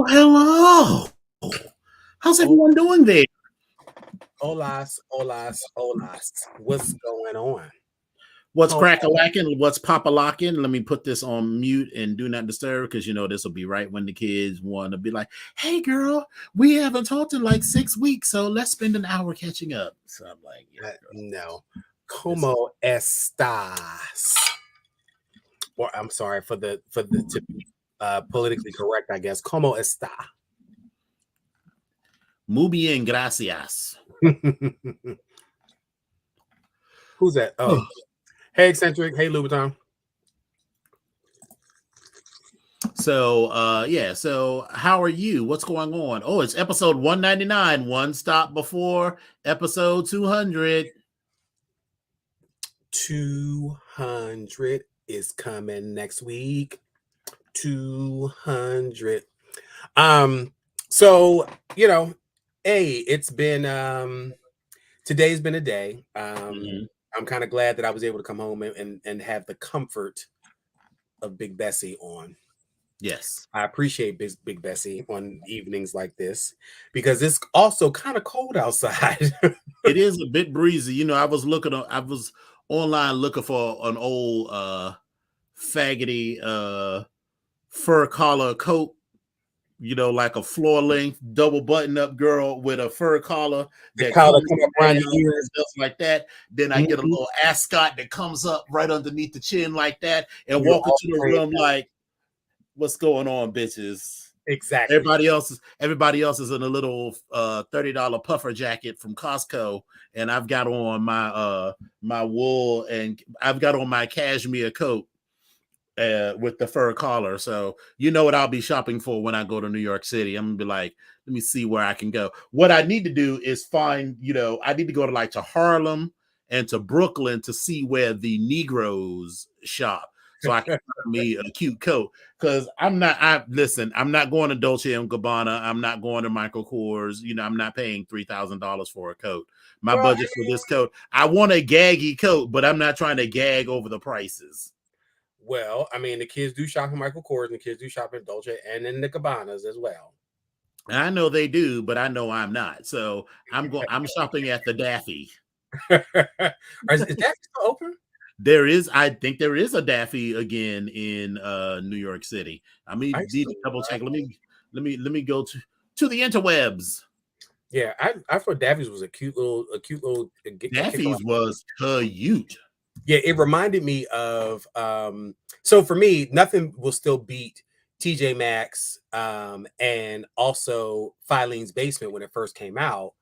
Well, hello. How's Oh, everyone doing there? olas, olas, olas. What's going on? What's Home. crack-a-lacking? What's pop-a-locking? Let me put this on mute and do not disturb because this will be right when the kids want to be like, "Hey, girl, we haven't talked in like 6 weeks, so let's spend an hour catching up." So I'm like, "Yeah, girl, No. this Como estas? Or I'm sorry for the to be politically correct, I guess. Como está? muy bien, gracias." Who's that? Oh, hey, eccentric. Hey, Louboutin. So how are you? What's going on? Oh, it's episode 199, one stop before episode 200. 200 is coming next week. 200. So hey, it's been today's been a day. Mhm. I'm kind of glad that I was able to come home and have the comfort of Big Bessie on. Yes. I appreciate Big Bessie on evenings like this because it's also kind of cold outside. It is a bit breezy. I was online looking for an old faggoty fur collar coat, like a floor length double button up girl with a fur collar The that collar comes come up down around and your ears. just like that. Then I get a Mhm. little ascot that comes up right underneath the chin like that and You're walk all into the trained room out. like, what's going on, bitches? Exactly. Everybody else is in a little $30 puffer jacket from Costco, and I've got on my wool, and I've got on my cashmere coat with the fur collar. So you know what I'll be shopping for when I go to New York City. I'm gonna be like, let me see where I can go. What I need to do is find, I need to go to Harlem and to Brooklyn to see where the Negroes shop, so I can find me a cute coat. Because I'm not going to Dolce and Gabbana. I'm not going to Michael Kors. I'm not paying $3,000 for a coat. My Well, budget for this coat, I want a gaggy coat, but I'm not trying to gag over the prices. I mean, the kids do shop in Michael Kors, and the kids do shop in Dolce and in the Cabanas as well. I know they do, but I know I'm not. So I'm shopping at the Daffy. Is that still open? I think there is a Daffy again in New York City. I I mean, used need to, to double check. Let me go to the interwebs. yeah, I thought Daffy's was a cute little kick around. Daffy's was cute. Yeah, it reminded me of so for me, nothing will still beat TJ Maxx and also Filene's Basement when it first came out.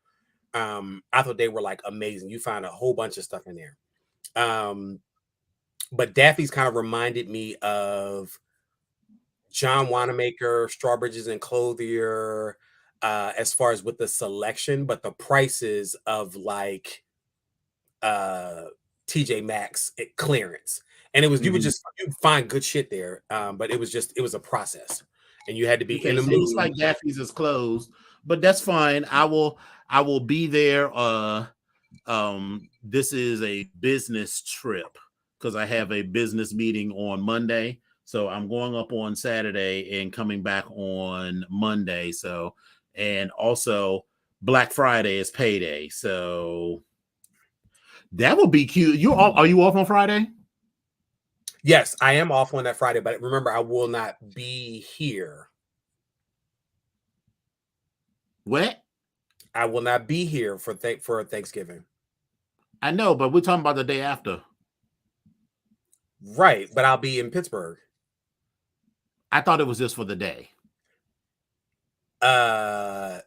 I thought they were like amazing. You find a whole bunch of stuff in there. Um, but Daffy's kind of reminded me of John Wanamaker, Strawbridges and Clothier, as far as with the selection, but the prices of like uh TJ Maxx at clearance. And it was you would Mhm. just you find good shit there. But it was a process. And you had to be in Okay, the so it looks mood. like Daffy's is closed, but that's fine. I will be there. This is a business trip because I have a business meeting on Monday. So I'm going up on Saturday and coming back on Monday. So, and also Black Friday is payday. So that would be cute. Are you off on Friday? Yes, I am off on that Friday, but remember, I will not be here. What? I will not be here for Thanksgiving. I know, but we're talking about the day after. Right, but I'll be in Pittsburgh. I thought it was just for the day. No.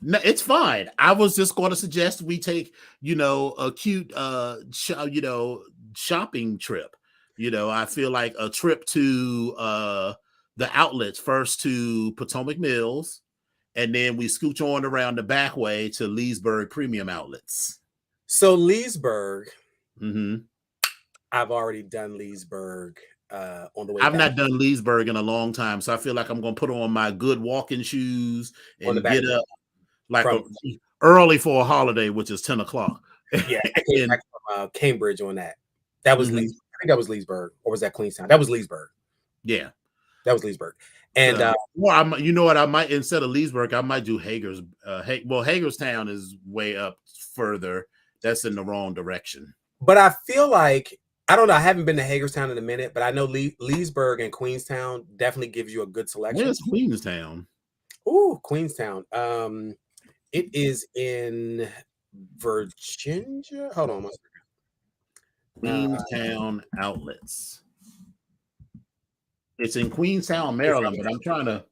No, it's fine. I was just going to suggest we take, a cute, shopping trip. I feel like a trip to the outlets, first to Potomac Mills, and then we scooch on around the back way to Leesburg Premium Outlets. So Leesburg, Mm-hmm. I've already done Leesburg on the way I've back not done Leesburg in a long time, so I feel like I'm going to put on my good walking shoes on the and back get up like from early for a holiday, which is 10 o'clock. yeah, I came and back from Cambridge on that. That was mhm, I think that was Leesburg, or was that Queenstown? That was Leesburg. yeah. That was Leesburg. And So, well, you know what? I might, instead of Leesburg, I might do Hager's. Hagerstown is way up further. That's in the wrong direction. but I feel like, I don't know. I haven't been to Hagerstown in a minute, but I know Leesburg and Queenstown definitely gives you a good selection. Where's Queenstown? Ooh, Queenstown. It is in Virginia. Hold on. Queenstown outlets. It's in Queenstown, Maryland, but I'm trying to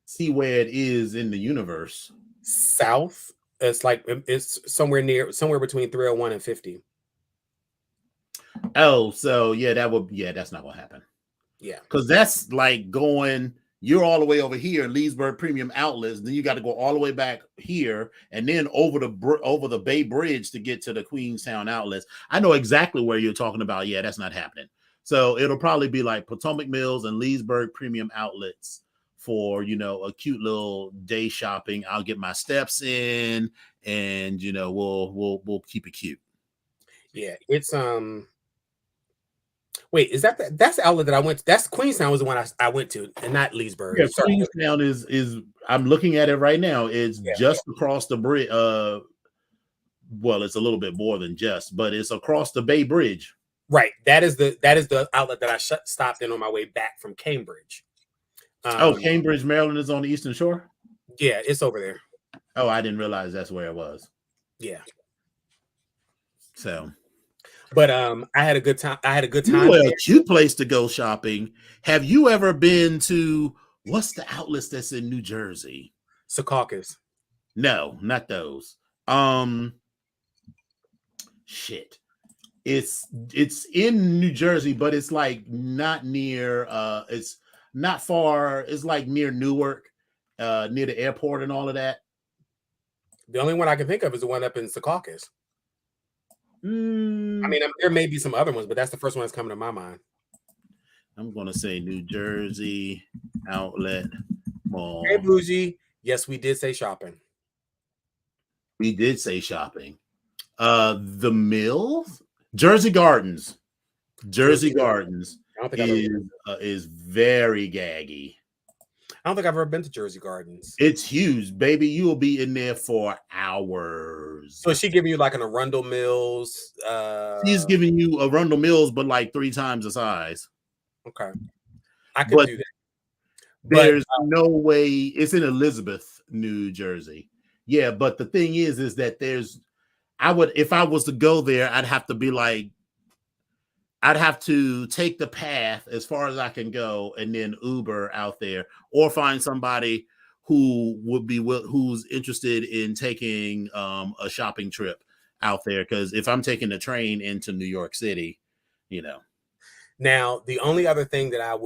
see where it is in the universe. South. It's like it's somewhere between 301 and 50. Oh, so yeah, that's not gonna happen. Yeah, because that's like going. You're all the way over here, Leesburg Premium Outlets. Then you got to go all the way back here, and then over the Bay Bridge to get to the Queenstown outlets. I know exactly where you're talking about. Yeah, that's not happening. So it'll probably be like Potomac Mills and Leesburg Premium Outlets for a cute little day shopping. I'll get my steps in, and we'll keep it cute. Yeah, it's Wait, is that's the outlet that I went to? That's Queenstown was the one I went to, and not Leesburg. Yeah, Queenstown is I'm looking at it right now. It's just across the bridge. Well, it's a little bit more than just, but it's across the Bay Bridge. Right. That is the outlet that I stopped in on my way back from Cambridge. Cambridge, Maryland is on the Eastern Shore? Yeah, it's over there. Oh, I didn't realize that's where it was. Yeah. So, but I had a good time. Well, a cute place to go shopping. Have you ever been to what's the outlets that's in New Jersey? Secaucus. No, not those. Shit. It's in New Jersey, but it's like not near it's not far, it's like near Newark, near the airport and all of that. The only one I can think of is the one up in Secaucus. I mean, there may be some other ones, but that's the first one that's coming to my mind. I'm gonna say New Jersey Outlet Mall. Hey, Bougie. Yes, we did say shopping. We did say shopping. The Mills, Jersey Gardens. Jersey Gardens is very gaggy. I don't think I've ever been to Jersey Gardens. It's huge, baby. You will be in there for hours. So is she giving you like an Arundel Mills? She's giving you Arundel Mills, but like 3 times the size. Okay, I could do that. There's no way. It's in Elizabeth, New Jersey. Yeah, but the thing is that if I was to go there, I'd have to take the path as far as I can go and then Uber out there, or find somebody who's interested in taking a shopping trip out there. Because if I'm taking the train into New York City, Now, the only other thing that I'm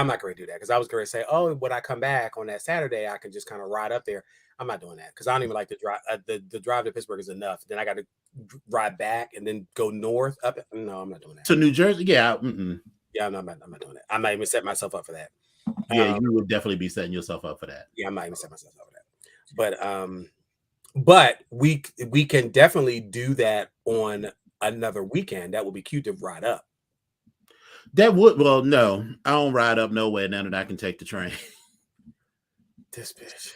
not going to do that, because I was going to say, when I come back on that Saturday, I can just kind of ride up there. I'm not doing that because I don't even like to drive. The drive to Pittsburgh is enough. Then I got to ride back and then go north up. No, I'm not doing that. To New Jersey? Yeah. Yeah, I'm not doing that. I'm not even setting myself up for that. Yeah, you would definitely be setting yourself up for that. Yeah, I'm not even setting myself up for that. But we can definitely do that on another weekend. That would be cute to ride up. That would. Well, no, I don't ride up nowhere now that I can take the train. This bitch.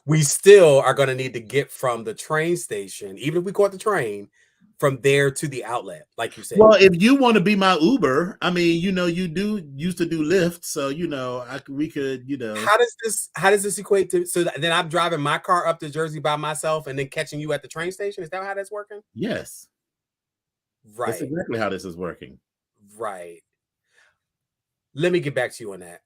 We still are going to need to get from the train station, even if we caught the train, from there to the outlet, like you said. Well, if you want to be my Uber, I mean, you used to do Lyft, so we could. How does this equate to? So then I'm driving my car up to Jersey by myself, and then catching you at the train station. Is that how that's working? Yes. Right. That's exactly how this is working. Right. Let me get back to you on that.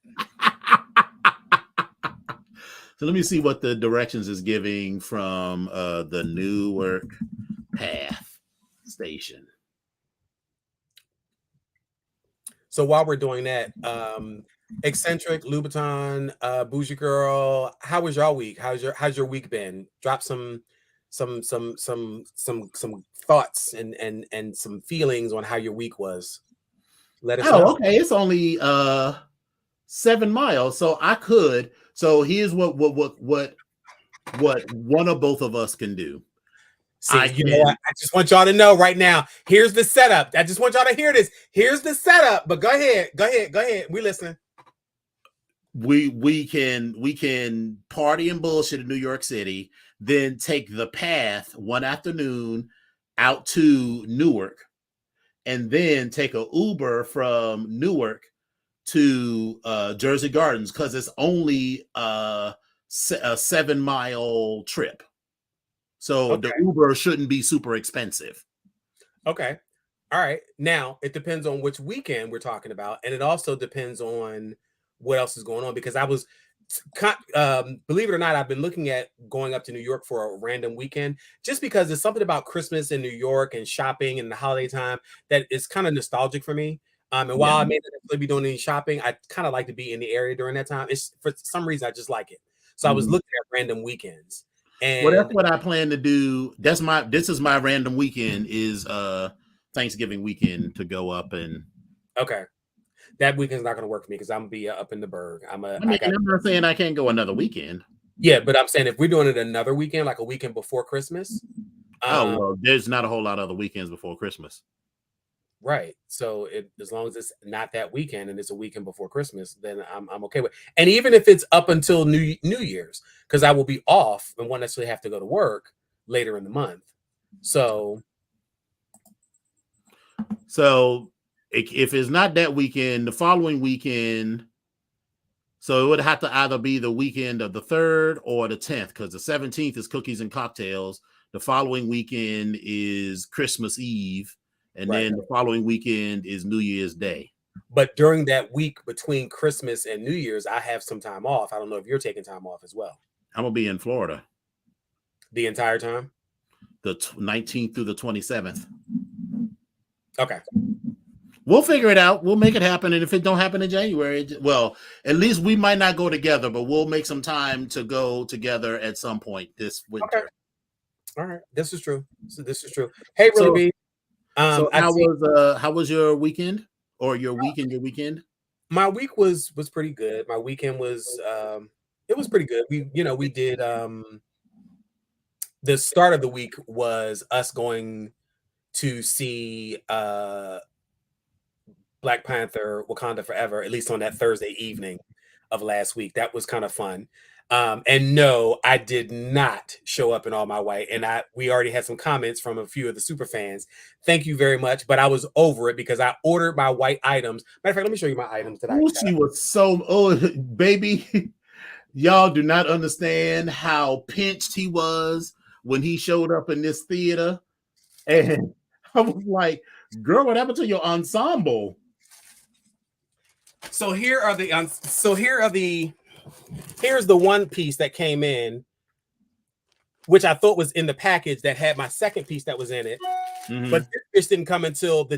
So let me see what the directions is giving from the Newark Path station. So while we're doing that, Eccentric, Louboutin, Bougie Girl, how was your week? How's your week been? Drop some thoughts and some feelings on how your week was. Let us know. Okay. It's only 7 miles, so I could. So here's what one of both of us can do. See, you know what? I just want y'all to know right now. Here's the setup. I just want y'all to hear this. Here's the setup. But go ahead. We listening. We can party and bullshit in New York City, then take the path one afternoon out to Newark, and then take a Uber from Newark to Jersey Gardens, because it's only a 7-mile trip. So the Uber shouldn't be super expensive. Okay. All right. Now, it depends on which weekend we're talking about. And it also depends on what else is going on, because I was, believe it or not, I've been looking at going up to New York for a random weekend, just because there's something about Christmas in New York and shopping and the holiday time that is kind of nostalgic for me. And while I may not necessarily be doing any shopping, I kind of like to be in the area during that time. It's for some reason I just like it. So I was looking at random weekends. And well, that's what I plan to do. This is my random weekend, is Thanksgiving weekend, to go up and. Okay. That weekend's not going to work for me because I'm gonna be up in the Berg. I'm not saying I can't go another weekend. Yeah, but I'm saying if we're doing it another weekend, like a weekend before Christmas. Well, there's not a whole lot of other weekends before Christmas. Right. So as long as it's not that weekend and it's a weekend before Christmas, then I'm okay with it. And even if it's up until New Year's, because I will be off and won't necessarily have to go to work later in the month. So if it's not that weekend, the following weekend, so it would have to either be the weekend of the 3rd or the 10th, because the 17th is cookies and cocktails. The following weekend is Christmas Eve, and then the following weekend is New Year's Day. But during that week between Christmas and New Year's, I have some time off. I don't know if you're taking time off as well. I'm going to be in Florida. The entire time? The 19th through the 27th. Okay. We'll figure it out. We'll make it happen. And if it don't happen in January, well, at least we might not go together, but we'll make some time to go together at some point this winter. Okay. All right. This is true. So this is true. Hey, Really B. So how was your weekend, or your weekend? My week was pretty good. My weekend was it was pretty good. We did the start of the week was us going to see Black Panther Wakanda Forever, at least on that Thursday evening of last week. That was kind of fun. And no, I did not show up in all my white. And we already had some comments from a few of the super fans. Thank you very much. But I was over it because I ordered my white items. Matter of fact, let me show you my items that I got. She was baby. Y'all do not understand how pinched he was when he showed up in this theater. And I was like, girl, what happened to your ensemble? So here's the one piece that came in, which I thought was in the package that had my second piece that was in it. Mm-hmm. But this didn't come until 2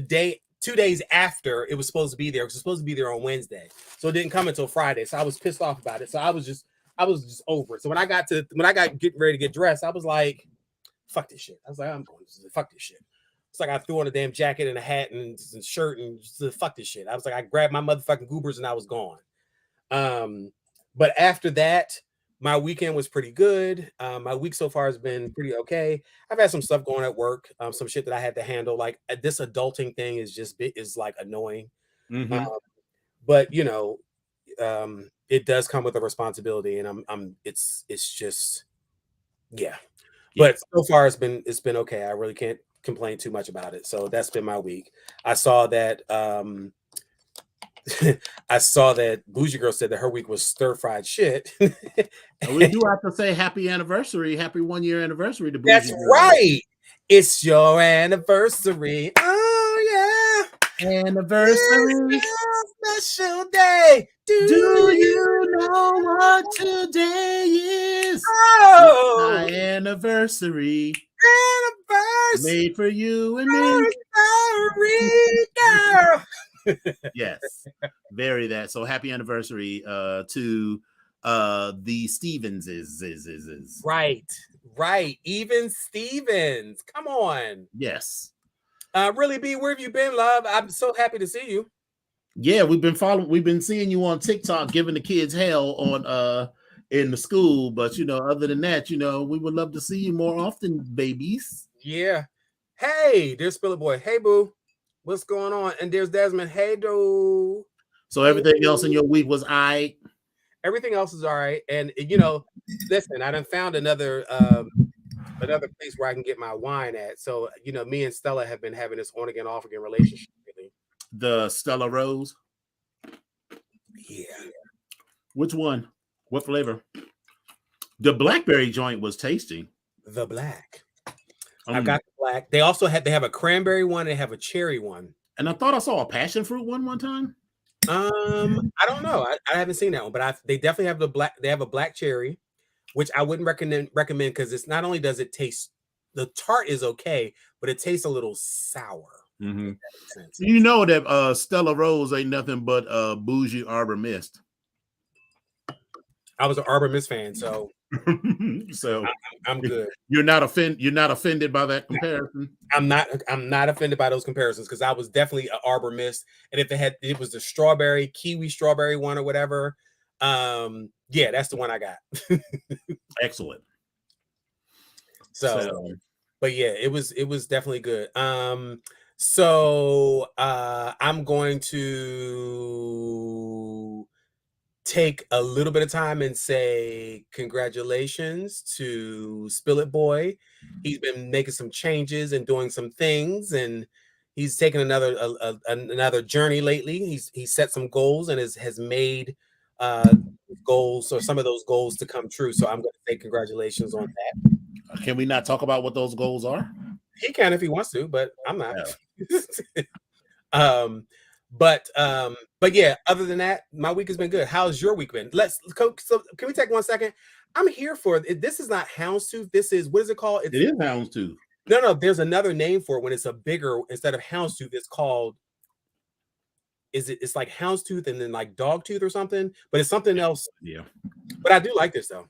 days after it was supposed to be there. It was supposed to be there on Wednesday. So it didn't come until Friday. So I was pissed off about it. So I was just over it. So when I got getting ready to get dressed, I was like, fuck this shit. I was like, I'm going to fuck this shit. It's like I threw on a damn jacket and a hat and shirt and just fuck this shit. I was like, I grabbed my motherfucking goobers and I was gone. But after that, my weekend was pretty good. My week so far has been pretty okay. I've had some stuff going at work, some shit that I had to handle. Like this adulting thing is like annoying. Mm-hmm. But it does come with a responsibility, and it's just yeah. But so far it's been okay. I really can't complain too much about it. So that's been my week. I saw that Bougie Girl said that her week was stir-fried shit. We do have to say happy 1-year anniversary to Bougie That's Girl. Right. It's your anniversary. Oh yeah. Anniversary. Special day. Do you know what today is? Oh, my anniversary. Made for you and me. Girl. Yes, very that. So happy anniversary to the Stevenses. Right. Even Stevens. Come on. Yes. Really B, where have you been, love? I'm so happy to see you. Yeah, we've been seeing you on TikTok giving the kids hell on in the school, but other than that, we would love to see you more often, babies. Yeah. Hey, there's Spillet Boy. Hey, boo. What's going on? And there's Desmond. Hey, do. So everything else in your week was Everything else is all right. And listen, I done found another place where I can get my wine at. So, me and Stella have been having this on again, off again relationship lately. the Stella Rose. Yeah. Which one? What flavor? The blackberry joint was tasty. The black. I've got the black. They also have a cranberry one. They have a cherry one. And I thought I saw a passion fruit one time. I don't know. I haven't seen that one, but they definitely have the black. They have a black cherry, which I wouldn't recommend because it's not only does it taste, the tart is okay, but it tastes a little sour. Mm-hmm. You know that Stella Rose ain't nothing but bougie Arbor Mist. I was an Arbor Mist fan, so so I'm good. You're not offended by that comparison. I'm not offended by those comparisons because I was definitely an Arbor Mist, and if it was the strawberry kiwi strawberry one or whatever, yeah, that's the one I got. Excellent. So, but yeah, it was definitely good. So I'm going to take a little bit of time and say congratulations to Spillet Boy. He's been making some changes and doing some things, and he's taken another journey lately. He's set some goals and has made goals, or some of those goals, to come true. So I'm going to say congratulations on that. Can we not talk about what those goals are? He can if he wants to, but I'm not. Yeah. But yeah, other than that, my week has been good. How's your week been? So can we take 1 second? I'm here for it. This is not houndstooth. This is, what is it called? It is houndstooth. No, there's another name for it when it's a bigger, instead of houndstooth, it's called, it's like houndstooth and then like dogtooth or something, but it's something else. Yeah. But I do like this though.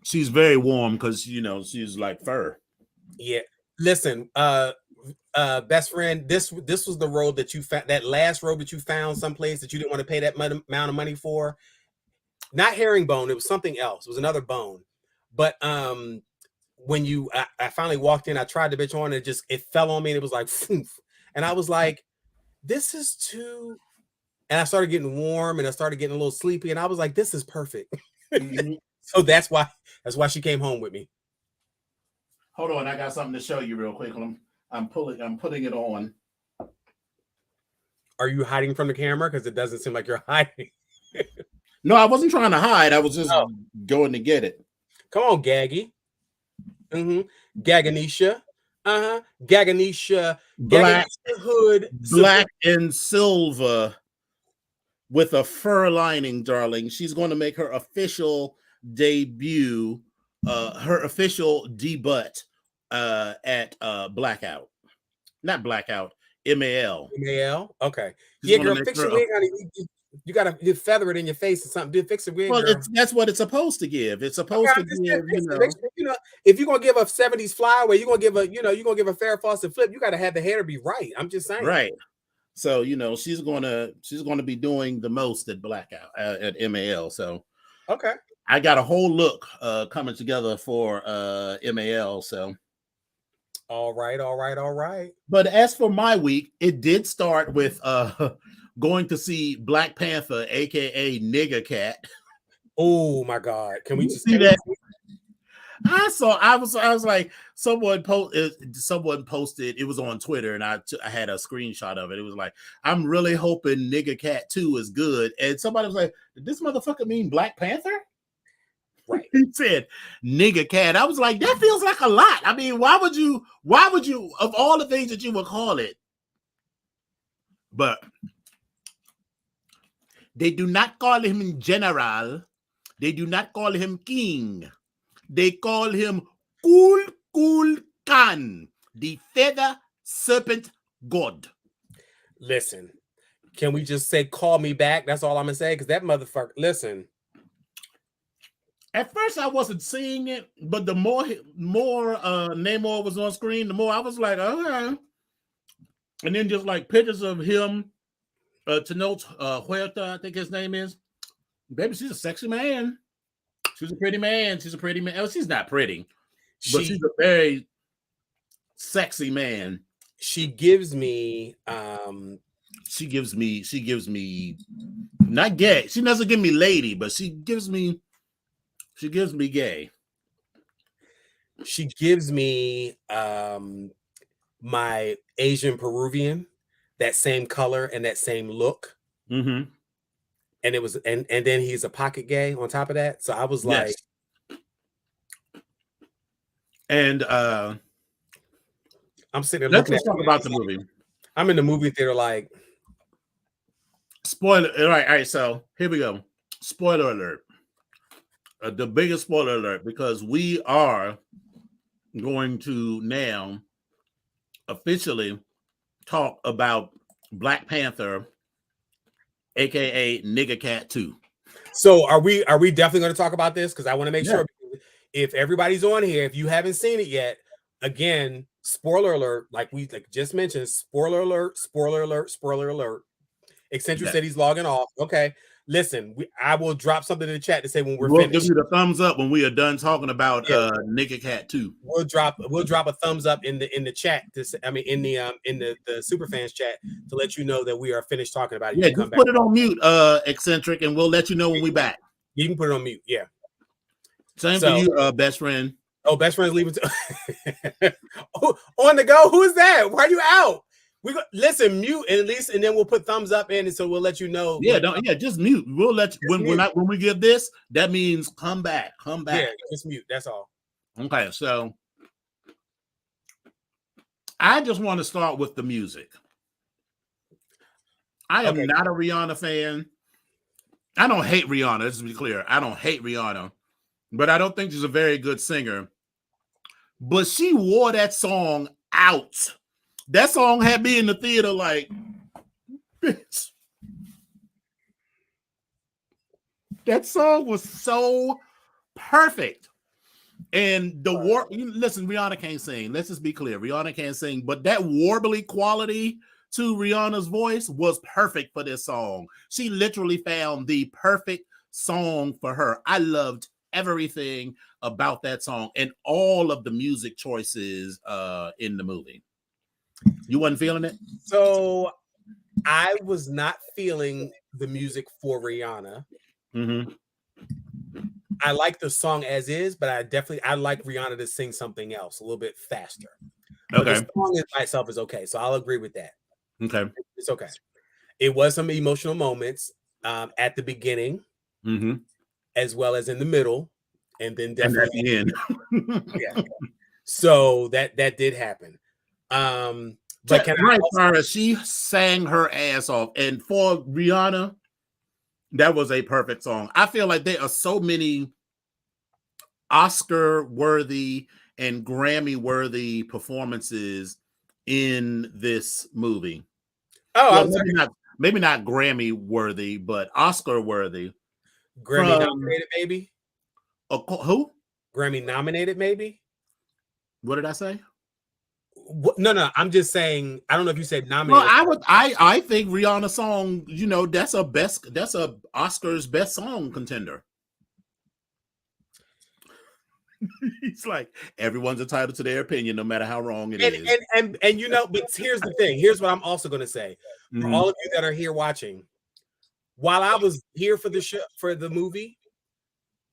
She's very warm because she's like fur. Yeah. Listen, best friend, this was the robe that you found, that last robe that you found someplace that you didn't want to pay that amount of money for. Not herringbone, it was something else. It was another bone. But when I finally walked in, I tried the bitch on, and it fell on me, and it was like poof. And I was like, this is too, and I started getting warm, and I started getting a little sleepy, and I was like, this is perfect. Mm-hmm. So that's why she came home with me. Hold on, I got something to show you real quick. I'm putting it on. Are you hiding from the camera? Because it doesn't seem like you're hiding. No, I wasn't trying to hide. I was just going to get it. Come on, Gaggy. Gaganisha. Gaganisha. Black hood. Black and silver with a fur lining, darling. She's going to make her official debut, her official debut at Blackout. Not Blackout, MAL. MAL? Okay. Yeah, girl, fix your wig, honey. You gotta feather it in your face or something. Fix the wig. Well, that's what it's supposed to give. It's supposed to give. If you're gonna give a 70s flyaway, you're gonna give a Farrah Fawcett flip. You gotta have the hair to be right. I'm just saying. Right. So she's gonna be doing the most at Blackout at MAL. So okay, I got a whole look coming together for MAL. So all right. But as for my week, it did start with going to see Black Panther, aka Nigga Cat. Oh my God! Can we just see that? I was like, someone posted. It was on Twitter, and I had a screenshot of it. It was like, I'm really hoping Nigga Cat 2 is good. And somebody was like, did this motherfucker mean Black Panther? Right. He said Nigga Cat. I was like, that feels like a lot. I mean, why would you, of all the things that you would call it? But they do not call him general. They do not call him king. They call him Kul Khan, the feather serpent god. Listen, can we just say, call me back? That's all I'm going to say. Because that motherfucker, listen. At first, I wasn't seeing it. But the more Namor was on screen, the more I was like, okay. And then just like pictures of him, Tenoch Huerta, I think his name is. Baby, she's a sexy man. She's a pretty man. Oh, she's not pretty, but she's a very sexy man. She gives me She gives me not gay. She doesn't give me lady, but she gives me gay. She gives me my Asian Peruvian, that same color and that same look. Mm-hmm. And it was and then he's a pocket gay on top of that. So I was like, Yes. And I'm sitting there let's looking at just talk about the movie. I'm in the movie theater like, spoiler. All right. So here we go. Spoiler alert. The biggest spoiler alert, because we are going to now officially talk about Black Panther, aka Nigga Cat 2. so are we definitely going to talk about this? Because I want to make Yeah. sure if everybody's on here, if you haven't seen it yet, again, spoiler alert, like just mentioned, spoiler alert, spoiler alert, spoiler alert. Eccentric said he's logging off. Okay. Listen, I will drop something in the chat to say when we'll finished. give you the thumbs up when we are done talking about Nigga Cat 2. We'll drop a thumbs up in the chat to say, I mean in the super fans chat to let you know that we are finished talking about it. Yeah, just put it on mute, Eccentric, and we'll let you know when we back. You can put it on mute. Yeah. Same for you, best friend. Oh, best friend's leaving on the go. Who is that? Why are you out? Listen, mute at least, and then we'll put thumbs up in, and so we'll let you know. Yeah, just mute. We'll let you when we give this. That means come back. Yeah, just mute. That's all. Okay, so I just want to start with the music. I am not a Rihanna fan. I don't hate Rihanna. Let's be clear. I don't hate Rihanna, but I don't think she's a very good singer. But she wore that song out. That song had me in the theater like, bitch. That song was so perfect. And the listen, Rihanna can't sing. Let's just be clear. Rihanna can't sing, but that warbly quality to Rihanna's voice was perfect for this song. She literally found the perfect song for her. I loved everything about that song and all of the music choices in the movie. You wasn't feeling it? So I was not feeling the music for Rihanna. Mm-hmm. I like the song as is, but I like Rihanna to sing something else a little bit faster. Okay. But the song by itself is okay, so I'll agree with that. Okay. It's okay. It was some emotional moments at the beginning, as well as in the middle, and then definitely at the end. Yeah. So that did happen. But she sang her ass off, and for Rihanna, that was a perfect song. I feel like there are so many Oscar-worthy and Grammy-worthy performances in this movie. Oh, maybe not Grammy-worthy, but Oscar-worthy. Grammy nominated, maybe. Who? Grammy nominated, maybe. What did I say? No. I'm just saying. I don't know if you said nominated. Well, I think Rihanna's song, that's a Oscars best song contender. He's like, everyone's entitled to their opinion, no matter how wrong it is. And but here's the thing. Here's what I'm also going to say for all of you that are here watching. While I was here for the show, for the movie,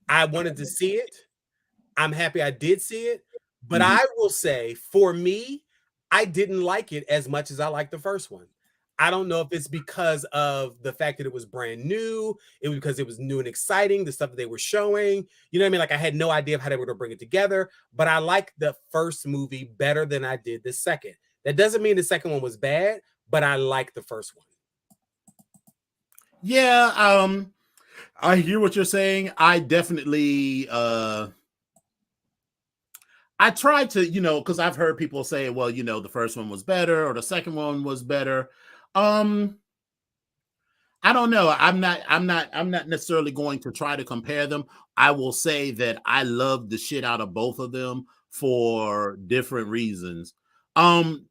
I wanted to see it. I'm happy I did see it, but I will say, for me, I didn't like it as much as I liked the first one. I don't know if it's because of the fact that it was brand new. It was because it was new and exciting, the stuff that they were showing. You know what I mean? Like, I had no idea of how they were going to bring it together, but I liked the first movie better than I did the second. That doesn't mean the second one was bad, but I liked the first one. Yeah, I hear what you're saying. I definitely I tried to, because I've heard people say, well, the first one was better or the second one was better. I don't know. I'm not necessarily going to try to compare them. I will say that I love the shit out of both of them for different reasons. Spill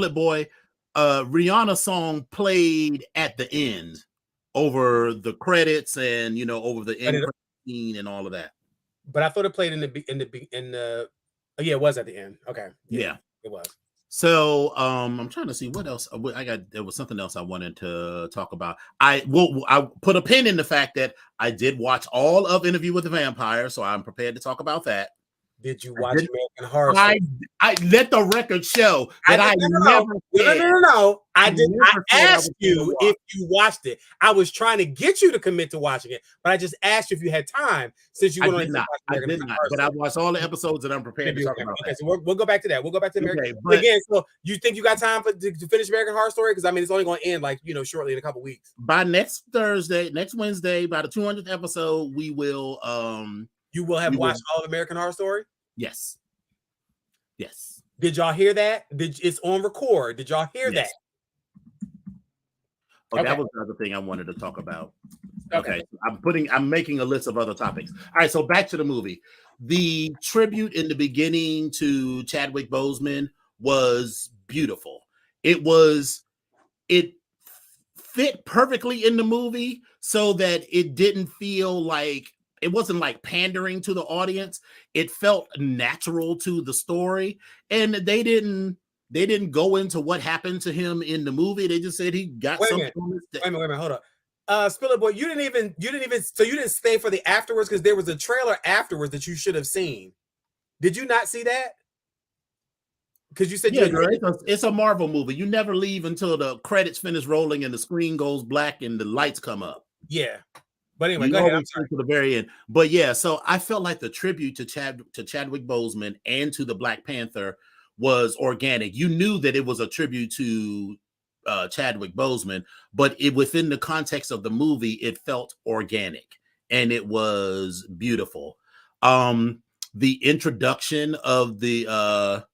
It Boy, Rihanna's song played at the end over the credits and over the end scene and all of that. But I thought it played in the Oh, yeah, it was at the end. Okay. Yeah. It was. So I'm trying to see what else there was something else I wanted to talk about. I put a pin in the fact that I did watch all of Interview with the Vampire, so I'm prepared to talk about that. Did you watch American Horror Story? I let the record show that I never said. No. I asked you if you watched it. I was trying to get you to commit to watching it, but I just asked you if you had time since you I went did not. I did not. But I watched all the episodes and I'm prepared to talk about okay, that. so we'll go back to that. We'll go back to American. Okay, but again, so you think you got time to finish American Horror Story? Because I mean, it's only going to end shortly in a couple weeks. By next Wednesday, by the 200th episode, we will. You will have watched all of American Horror Story. Yes. Did y'all hear that? It's on record? Did y'all hear that? Oh, okay. That was the other thing I wanted to talk about. Okay. I'm making a list of other topics. All right, so back to the movie. The tribute in the beginning to Chadwick Boseman was beautiful. It fit perfectly in the movie so that it didn't feel like it wasn't like pandering to the audience. It felt natural to the story, and they didn't go into what happened to him in the movie. They just said he got something. Wait a minute, hold up. Spiller Boy, you didn't even so you didn't stay for the afterwards because there was a trailer afterwards that you should have seen. Did you not see that? Because you said it's a Marvel movie. You never leave until the credits finish rolling and the screen goes black and the lights come up. Yeah. But anyway, go ahead. I'm sorry. To the very end. But yeah, so I felt like the tribute to Chadwick Boseman and to the Black Panther was organic. You knew that it was a tribute to Chadwick Boseman, but within the context of the movie, it felt organic and it was beautiful. The introduction of the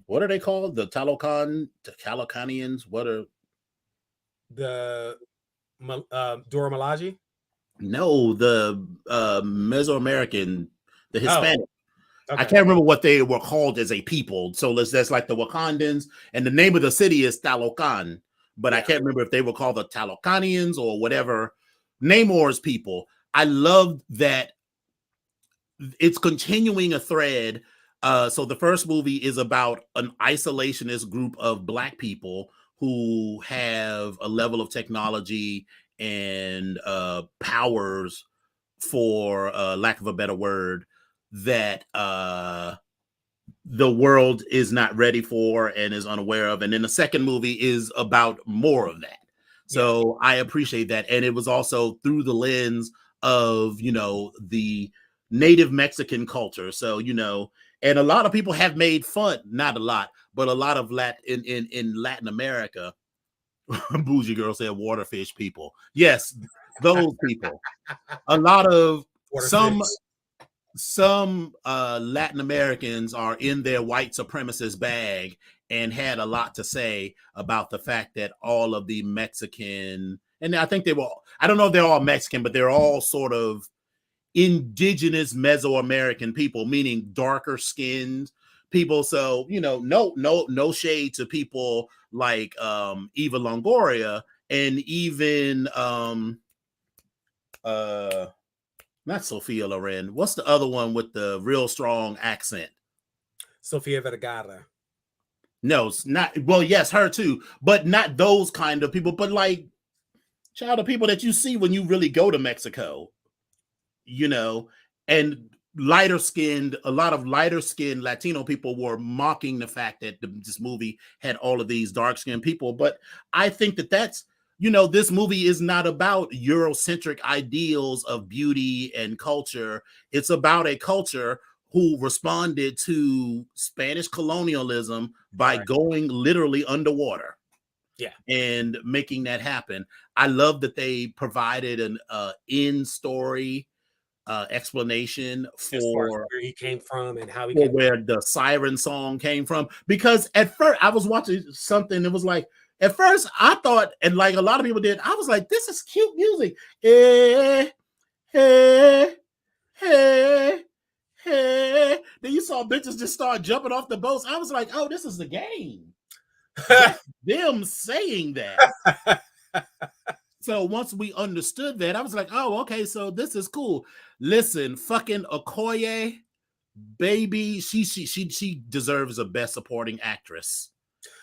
what are they called? The Talocanians? What are the Dora Milaje? No, the Mesoamerican, the Hispanic. Okay. I can't remember what they were called as a people. So that's like the Wakandans, and the name of the city is Talocan, but I can't remember if they were called the Talocanians or whatever. Namor's people. I love that it's continuing a thread. So the first movie is about an isolationist group of Black people who have a level of technology and powers, for lack of a better word, that the world is not ready for and is unaware of. And then the second movie is about more of that. So I appreciate that. And it was also through the lens of, the native Mexican culture. So, and a lot of people have made fun, not a lot, but a lot of in Latin America. Bougie Girl said waterfish people. Yes, those people. A lot of some Latin Americans are in their white supremacist bag and had a lot to say about the fact that all of the Mexican, and I think I don't know if they're all Mexican, but they're all sort of indigenous Mesoamerican people, meaning darker skinned people. So, no shade to people like Eva Longoria and even not Sophia Loren. What's the other one with the real strong accent? Sofia Vergara. No, it's not. Well, yes, her too, but not those kind of people, but like child of people that you see when you really go to Mexico, and a lot of lighter skinned Latino people were mocking the fact that this movie had all of these dark skinned people. But I think that's, this movie is not about Eurocentric ideals of beauty and culture. It's about a culture who responded to Spanish colonialism by going literally underwater. Yeah. And making that happen. I love that they provided an in story explanation for where he came from and how where the siren song came from. Because at first I was watching something, it was like, at first I thought, and like a lot of people did, I was like, this is cute music. Hey, hey, hey, hey. Then you saw bitches just start jumping off the boats. I was like, oh, this is the game. Them saying that. So once we understood that, I was like, oh, okay, so this is cool. Listen, fucking Okoye baby, she deserves a Best Supporting Actress.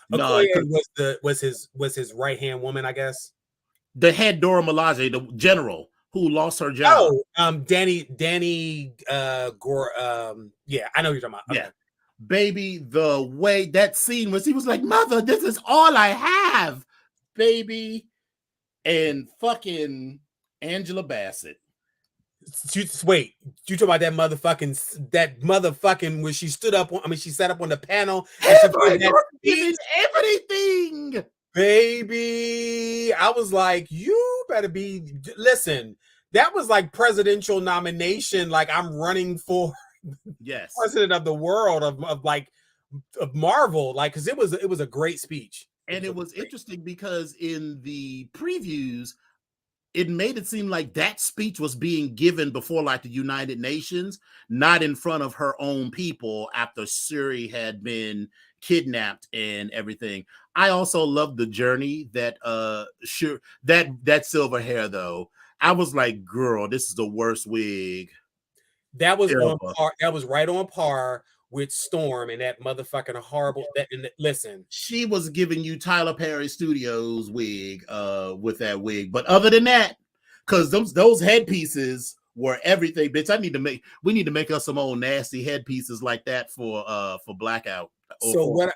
No, Okoye was his right hand woman, I guess. the head Dora Milaje, the general who lost her job. Oh, Danny Gore. Yeah, I know what you're talking about. Yeah. Okay. Baby, the way that scene was, he was like, "Mother, this is all I have, baby," and fucking Angela Bassett. Wait, you talk about that motherfucking when she stood up on, I mean, she sat up on the panel and giving everything. Baby, I was like, you better be, listen, that was like presidential nomination, like I'm running for president of the world of Marvel, like, because it was a great speech. And it was interesting because in the previews, it made it seem like that speech was being given before like the United Nations, not in front of her own people after Shuri had been kidnapped and everything. I also love the journey that that silver hair though. I was like, girl, this is the worst wig. That was on par, that was right on par with Storm and that motherfucking horrible listen. She was giving you Tyler Perry Studios wig with that wig. But other than that, because those headpieces were everything, bitch. We need to make us some old nasty headpieces like that for Blackout. So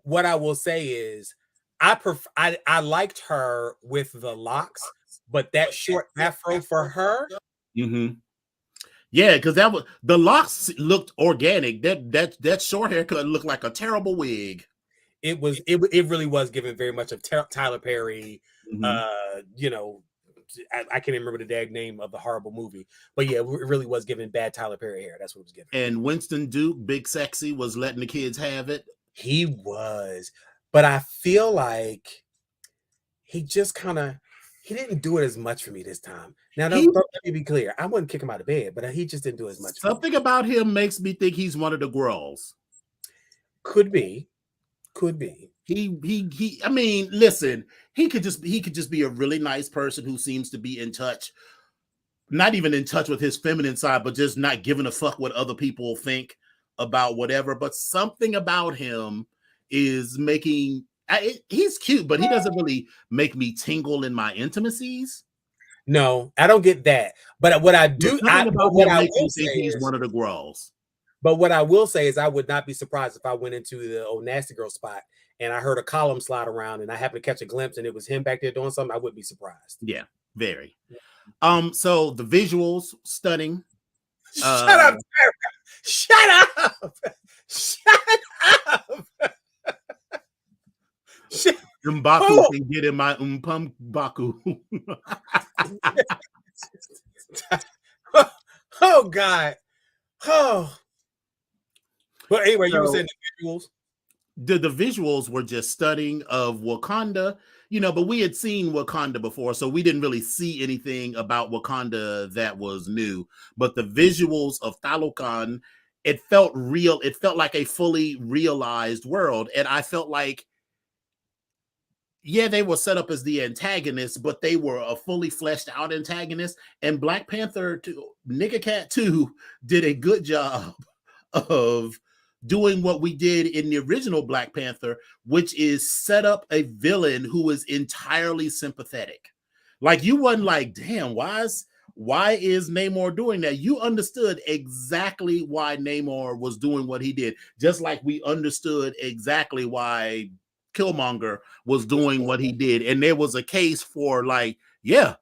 what I will say is I liked her with the locks, but that short afro for her. Mm-hmm. Yeah, because that was the locks looked organic. That short haircut looked like a terrible wig. It really was given very much of Tyler Perry. Mm-hmm. You know, I can't remember the dag name of the horrible movie, but yeah, it really was giving bad Tyler Perry hair. That's what it was giving. And Winston Duke, Big Sexy, was letting the kids have it. He was, but I feel like he just kind of. He didn't do it as much for me this time. Now, let me be clear. I wouldn't kick him out of bed, but he just didn't do as much. Something about him makes me think he's one of the girls. Could be. He. I mean, listen. He could just be a really nice person who seems to be in touch, not even in touch with his feminine side, but just not giving a fuck what other people think about whatever. But something about him is making. He's cute, but he doesn't really make me tingle in my intimacies. No, I don't get that. But what I do, he's one of the girls. But what I will say is, I would not be surprised if I went into the old nasty girl spot and I heard a column slide around and I happened to catch a glimpse and it was him back there doing something. I wouldn't be surprised. Yeah, very. So the visuals stunning. Shut up! Shut up! Shut up! Mbaku can get in my Baku. Oh God. Oh. But anyway, you were saying the visuals. The visuals were just stunning of Wakanda, you know, but we had seen Wakanda before, so we didn't really see anything about Wakanda that was new. But the visuals of Talokan, it felt real. It felt like a fully realized world. And I felt like, yeah, they were set up as the antagonists, but they were a fully fleshed out antagonist. And Black Panther 2, Nigga Cat 2 did a good job of doing what we did in the original Black Panther, which is set up a villain who is entirely sympathetic. Like, you wasn't like, damn, why is Namor doing that? You understood exactly why Namor was doing what he did, just like we understood exactly why Killmonger was doing what he did. And there was a case for like, yeah,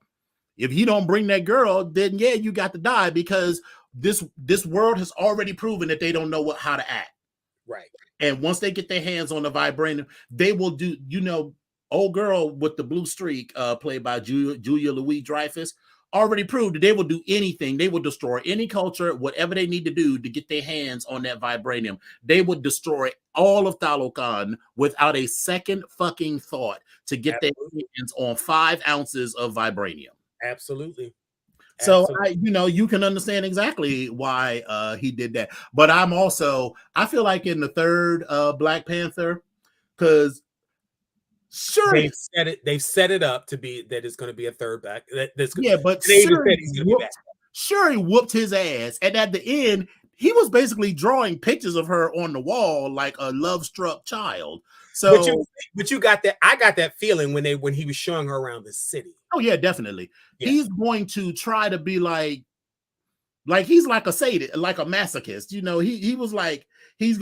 if you don't bring that girl, then yeah, you got to die, because this world has already proven that they don't know how to act. Right. And once they get their hands on the vibranium, they will do, you know, old girl with the blue streak, played by Julia Louis-Dreyfus, already proved that they will do anything. They will destroy any culture, whatever they need to do to get their hands on that vibranium. They would destroy all of Talokan without a second fucking thought to get their hands on 5 ounces of vibranium. Absolutely. So you can understand exactly why he did that. But I feel like in the third Black Panther, because sure they've set it up to be that it's going to be a third back. But Shuri whooped his ass, and at the end, he was basically drawing pictures of her on the wall like a love-struck child. But So, you got that. I got that feeling when he was showing her around the city. oh yeah, definitely. Yeah. He's going to try to be like he's like a sadist, like a masochist. You know, he was like he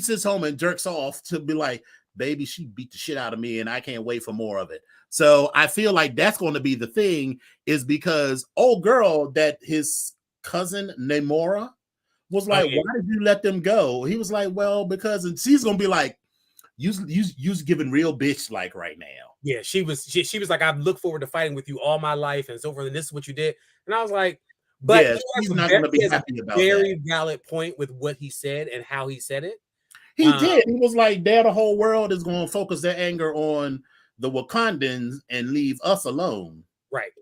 sits home and jerks off to be like, baby, she beat the shit out of me and I can't wait for more of it. So I feel like that's going to be the thing, is because old girl that his cousin Namora was like, why did you let them go? He was like, well, because, and she's gonna be like, you's giving real bitch like right now. Yeah, she was like, I've looked forward to fighting with you all my life and so forth, and this is what you did. And I was like, but yeah, he's not gonna be happy about that. Very valid point with what he said and how he said it. He did. He was like, "There, the whole world is going to focus their anger on the Wakandans and leave us alone." Right.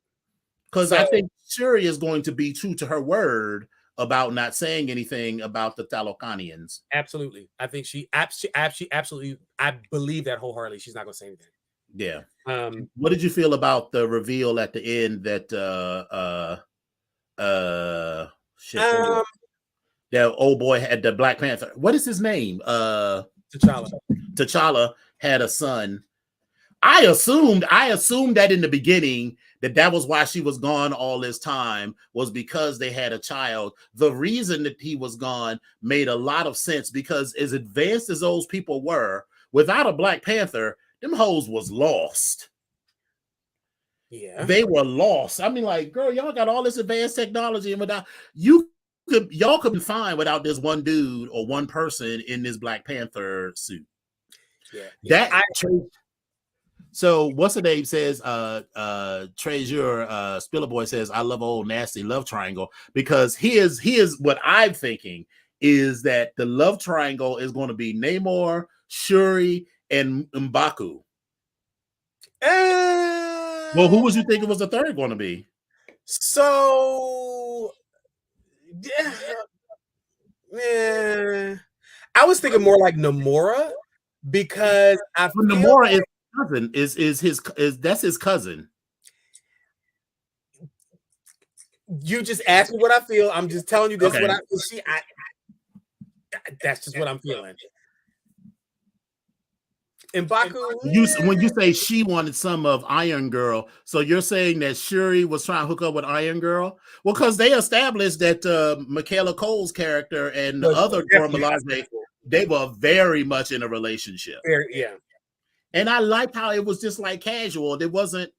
Because I think Shuri is going to be true to her word about not saying anything about the Thalokanians. Absolutely. I think she absolutely, I believe that wholeheartedly. She's not going to say anything. Yeah. What did you feel about the reveal at the end that that old boy had the Black Panther? What is his name? T'Challa had a son. I assumed that in the beginning that was why she was gone all this time, was because they had a child. The reason that he was gone made a lot of sense, because as advanced as those people were, without a Black Panther, them hoes was lost. Yeah, they were lost. I mean, like, girl, y'all got all this advanced technology, and without y'all could be fine without this one dude or one person in this Black Panther suit. Yeah. So what's the name says, Treasure Spiller Boy says, I love old nasty love triangle, because he is what I'm thinking is that the love triangle is going to be Namor, Shuri, and M'Baku. Well, who was you thinking was the third going to be? So, yeah, I was thinking more like Namora, because Namora is cousin, that's his cousin. You just asked me what I feel. I'm just telling you this. Okay. That's just what I'm feeling. And M'Baku, when you say she wanted some of Iron Girl, so you're saying that Shuri was trying to hook up with Iron Girl? Well, because they established that Michaela Cole's character and the other Dora Milaje, they were very much in a relationship. Yeah. And I liked how it was just like casual. It wasn't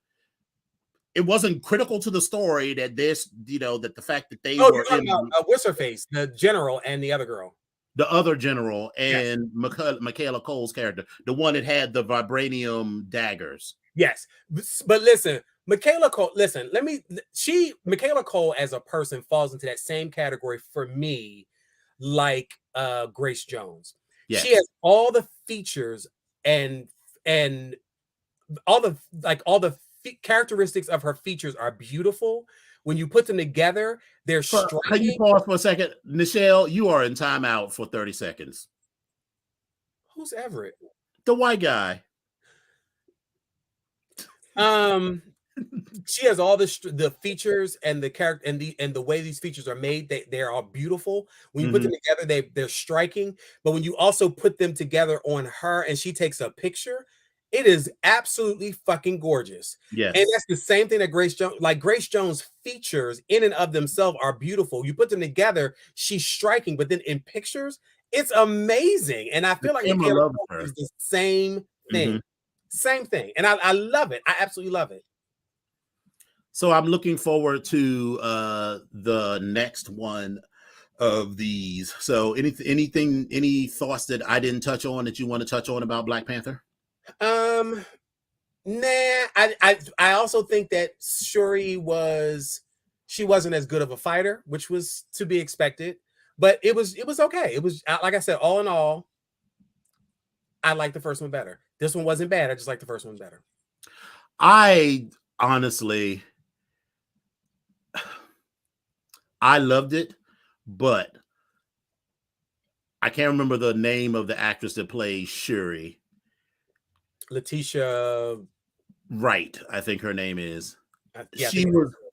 critical to the story that this, that the fact that they were in what's her face, the general and the other girl. The other general and Michaela Cole's character, the one that had the vibranium daggers. Yes, but listen, Michaela Cole. Listen, Michaela Cole as a person falls into that same category for me, like Grace Jones. Yes. She has all the features and all the characteristics of her features are beautiful. When you put them together, they're striking. Can you pause for a second? Nichelle, you are in timeout for 30 seconds. Who's Everett? The white guy. She has all the features and the character and the way these features are made. They're all beautiful. When you put them together, they're striking. But when you also put them together on her and she takes a picture, it is absolutely fucking gorgeous. Yes. And that's the same thing that Grace Jones features in and of themselves are beautiful. You put them together, she's striking, but then in pictures, it's amazing. And I feel like Michaela Cole is the same thing. Same thing. And I love it. I absolutely love it. So I'm looking forward to the next one of these. So any thoughts that I didn't touch on that you want to touch on about Black Panther? Nah, I also think that Shuri wasn't as good of a fighter, which was to be expected, but it was okay. It was, like I said, all in all, I like the first one better. This one wasn't bad. I just like the first one better. I honestly, I loved it, but I can't remember the name of the actress that plays Shuri. Letitia Wright, I think her name is. Yeah,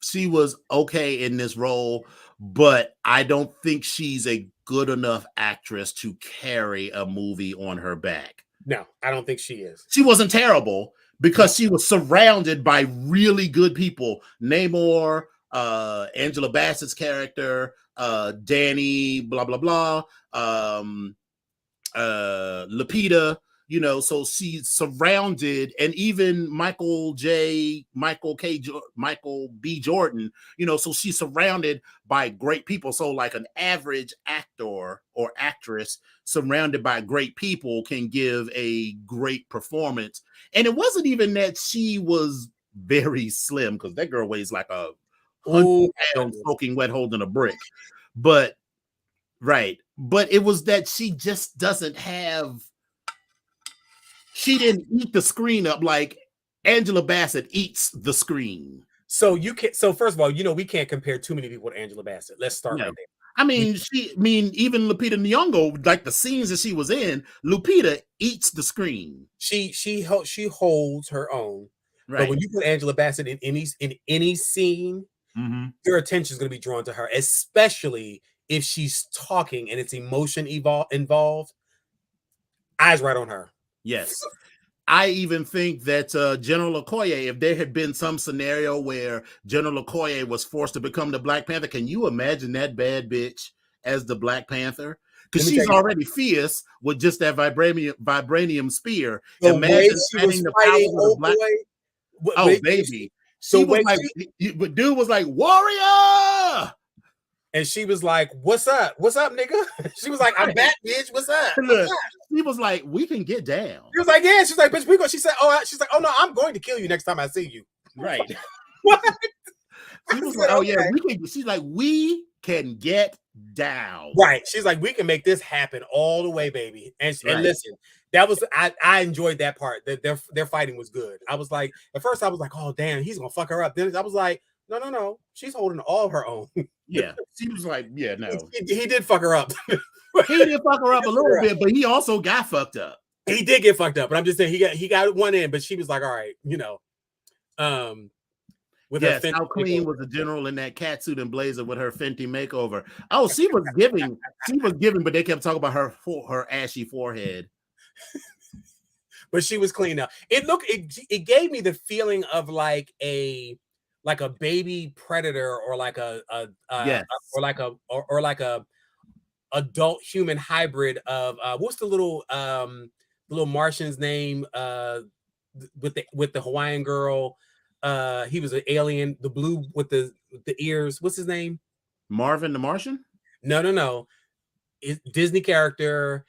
she was okay in this role, but I don't think she's a good enough actress to carry a movie on her back. No, I don't think she is. She wasn't terrible because No. she was surrounded by really good people. Namor, Angela Bassett's character, Danny, blah blah blah, Lupita, so she's surrounded, and even Michael B. Jordan, so she's surrounded by great people. So like an average actor or actress surrounded by great people can give a great performance. And it wasn't even that she was very slim, because that girl weighs like 100 pounds soaking wet holding a brick. But right. But it was that she just doesn't have, she didn't eat the screen up like Angela Bassett eats the screen. So first of all, we can't compare too many people to Angela Bassett. Let's start right there. I mean, even Lupita Nyong'o, like the scenes that she was in, Lupita eats the screen. She holds her own. Right. But when you put Angela Bassett in any scene, your attention is going to be drawn to her, especially if she's talking and it's emotion involved. Eyes right on her. Yes. I even think that General Okoye, if there had been some scenario where General Okoye was forced to become the Black Panther, can you imagine that bad bitch as the Black Panther? Because she's already fierce with just that vibranium spear. Imagine adding the power of the Black. Oh, baby. She was like, but dude was like, warrior! And she was like, what's up? What's up, nigga? She was like, I'm back, bitch. What's up? Look, she was like, we can get down. She was like, yeah. She's like, bitch, we go. She said, oh no, I'm going to kill you next time I see you. Right. What? She was like, oh yeah, we can. She's like, we can get down. Right. She's like, we can make this happen all the way, baby. And listen, that was I enjoyed that part. Their fighting was good. I was like, at first I was like, oh damn, he's gonna fuck her up. Then I was like, no, she's holding all her own. Yeah, she was like, yeah, no. He did fuck her up. He did fuck her up a little bit, but he also got fucked up. He did get fucked up, but I'm just saying he got one in, but she was like, all right, with yes, her how clean makeover. Was the general in that catsuit and blazer with her Fenty makeover? Oh, she was giving, but they kept talking about her ashy forehead. But she was clean up. It gave me the feeling of like a baby predator or like a adult human hybrid of what's the little Martian's name with the Hawaiian girl. He was an alien, the blue with the ears. What's his name? Marvin the Martian? No. Disney character.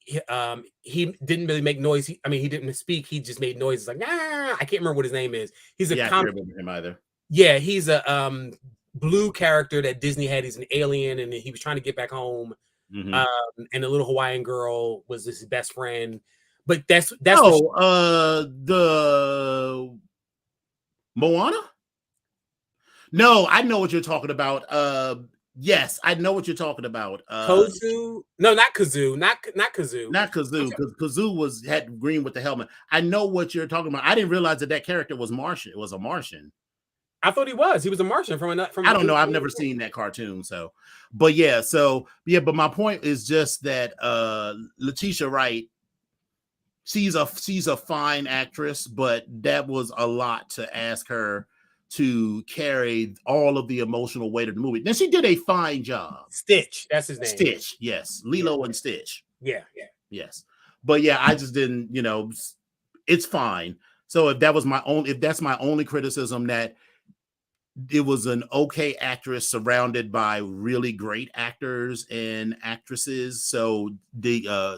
He didn't really make noise. He didn't speak. He just made noises like, nah. I can't remember what his name is. He's a I can't remember him either. Yeah, he's a blue character that Disney had. He's an alien, and he was trying to get back home. And the little Hawaiian girl was his best friend. But that's the Moana? No, I know what you're talking about. Yes, I know what you're talking about. Kozu? No, not Kazoo. Not Kazoo. Not Kazoo, because Kazoo had green with the helmet. I know what you're talking about. I didn't realize that character was Martian. It was a Martian. I thought he was. He was a Martian from. I don't know. I've never seen that cartoon. So, but yeah. But my point is just that Letitia Wright, she's a fine actress, but that was a lot to ask her to carry all of the emotional weight of the movie. Then she did a fine job. That's his name. Stitch, yes. Lilo and Stitch. Yeah. Yes. But yeah, I just didn't, it's fine. So if that's my only criticism, that it was an okay actress surrounded by really great actors and actresses. So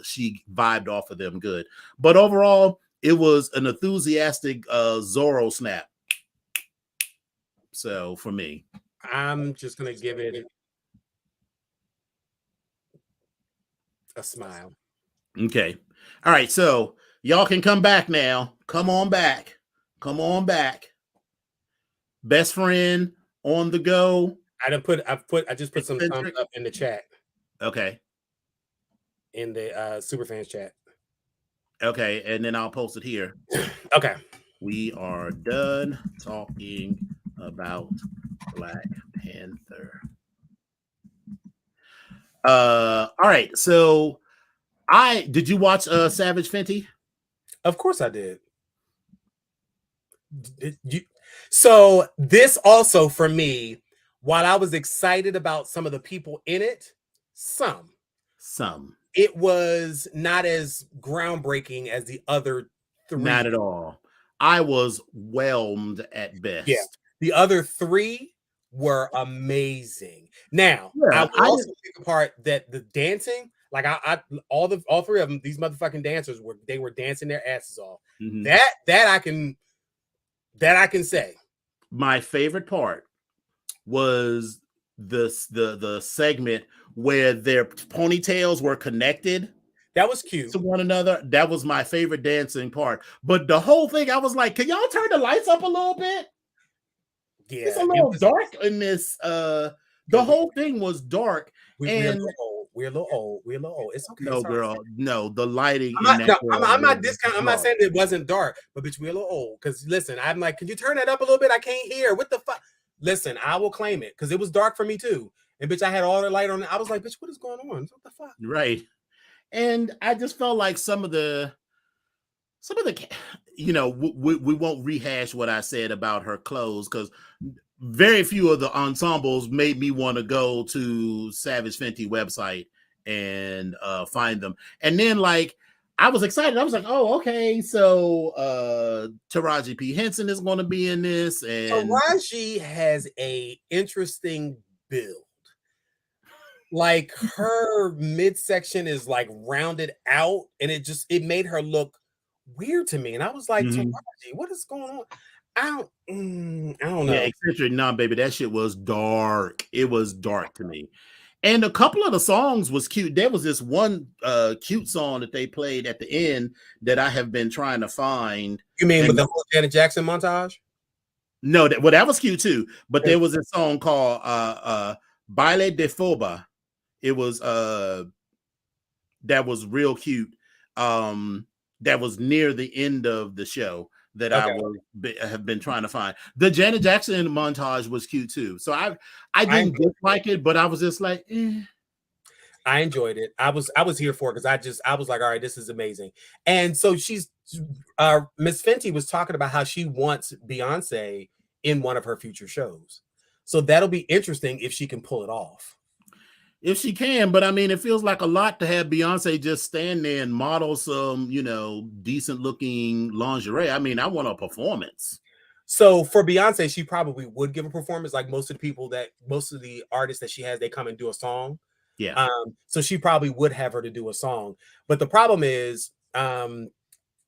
she vibed off of them good. But overall, it was an enthusiastic Zorro snap. So for me, I'm just going to give it a smile. Okay. All right. So y'all can come back now. Come on back. Best friend on the go. I just put some thumbs up in the chat. Okay. In the Superfans chat. Okay. And then I'll post it here. Okay. We are done talking about Black Panther. All right. So I did you watch Savage Fenty? Of course I did. So this also for me, while I was excited about some of the people in it, Some. it was not as groundbreaking as the other Not three. at all. I was whelmed at Yeah, best. the other three were amazing. Now, I Yeah, will also pick apart that the dancing, like all three of them, these motherfucking dancers were dancing their asses off. Mhm. That I can say. My favorite part was the segment where their ponytails were connected That was cute. to one another. That was my favorite dancing part. But the whole thing, I was like, can y'all turn the lights up a little bit? It's a Yeah, it little was. dark in this. The We, whole thing was dark. we're a And little old. We're a little old. We're a little old. It's okay. no, It's all right. girl, no, the lighting I'm in not. that No, club I'm was not discounting. I'm not dark. saying it wasn't dark, but bitch, we're a little old. Because listen, I'm like, can you turn that up a little bit? I can't hear. What the fuck? Listen, I will claim it because it was dark for me too. And bitch, I had all the light on. I was like, bitch, what is going on? What the fuck? Right. And I just felt like some of the we won't rehash what I said about her clothes because very few of the ensembles made me want to go to Savage Fenty website and find them. And then like I was excited. I was like, oh, okay. So Taraji P. Henson is going to be in this. And Taraji has a interesting build. Like her midsection is like rounded out, and it made her look weird to me. And I was like, Taraji, what is going on? I don't yeah, know. eccentric. Nah, baby, that shit was dark. It was dark to me. And a couple of the songs was cute. There was this one cute song that they played at the end that I have been trying to find. You mean with And the whole Janet Jackson montage? no, that was cute too. But there was a song called Baile de Foba. It was that was real cute. That was near the end of the show that Okay. have been trying to find. The Janet Jackson montage was cute too. So I didn't dislike it, but I was just like, eh. I enjoyed it. I was here for it because I was like, all right, this is amazing. And so Miss Fenty was talking about how she wants Beyonce in one of her future shows. So that'll be interesting if she can pull it off. If she can, but I mean, it feels like a lot to have Beyonce just stand there and model some, decent looking lingerie. I mean, I want a performance. So for Beyonce, she probably would give a performance like most of the artists that she has, they come and do a song. Yeah. So she probably would have her to do a song. But the problem is,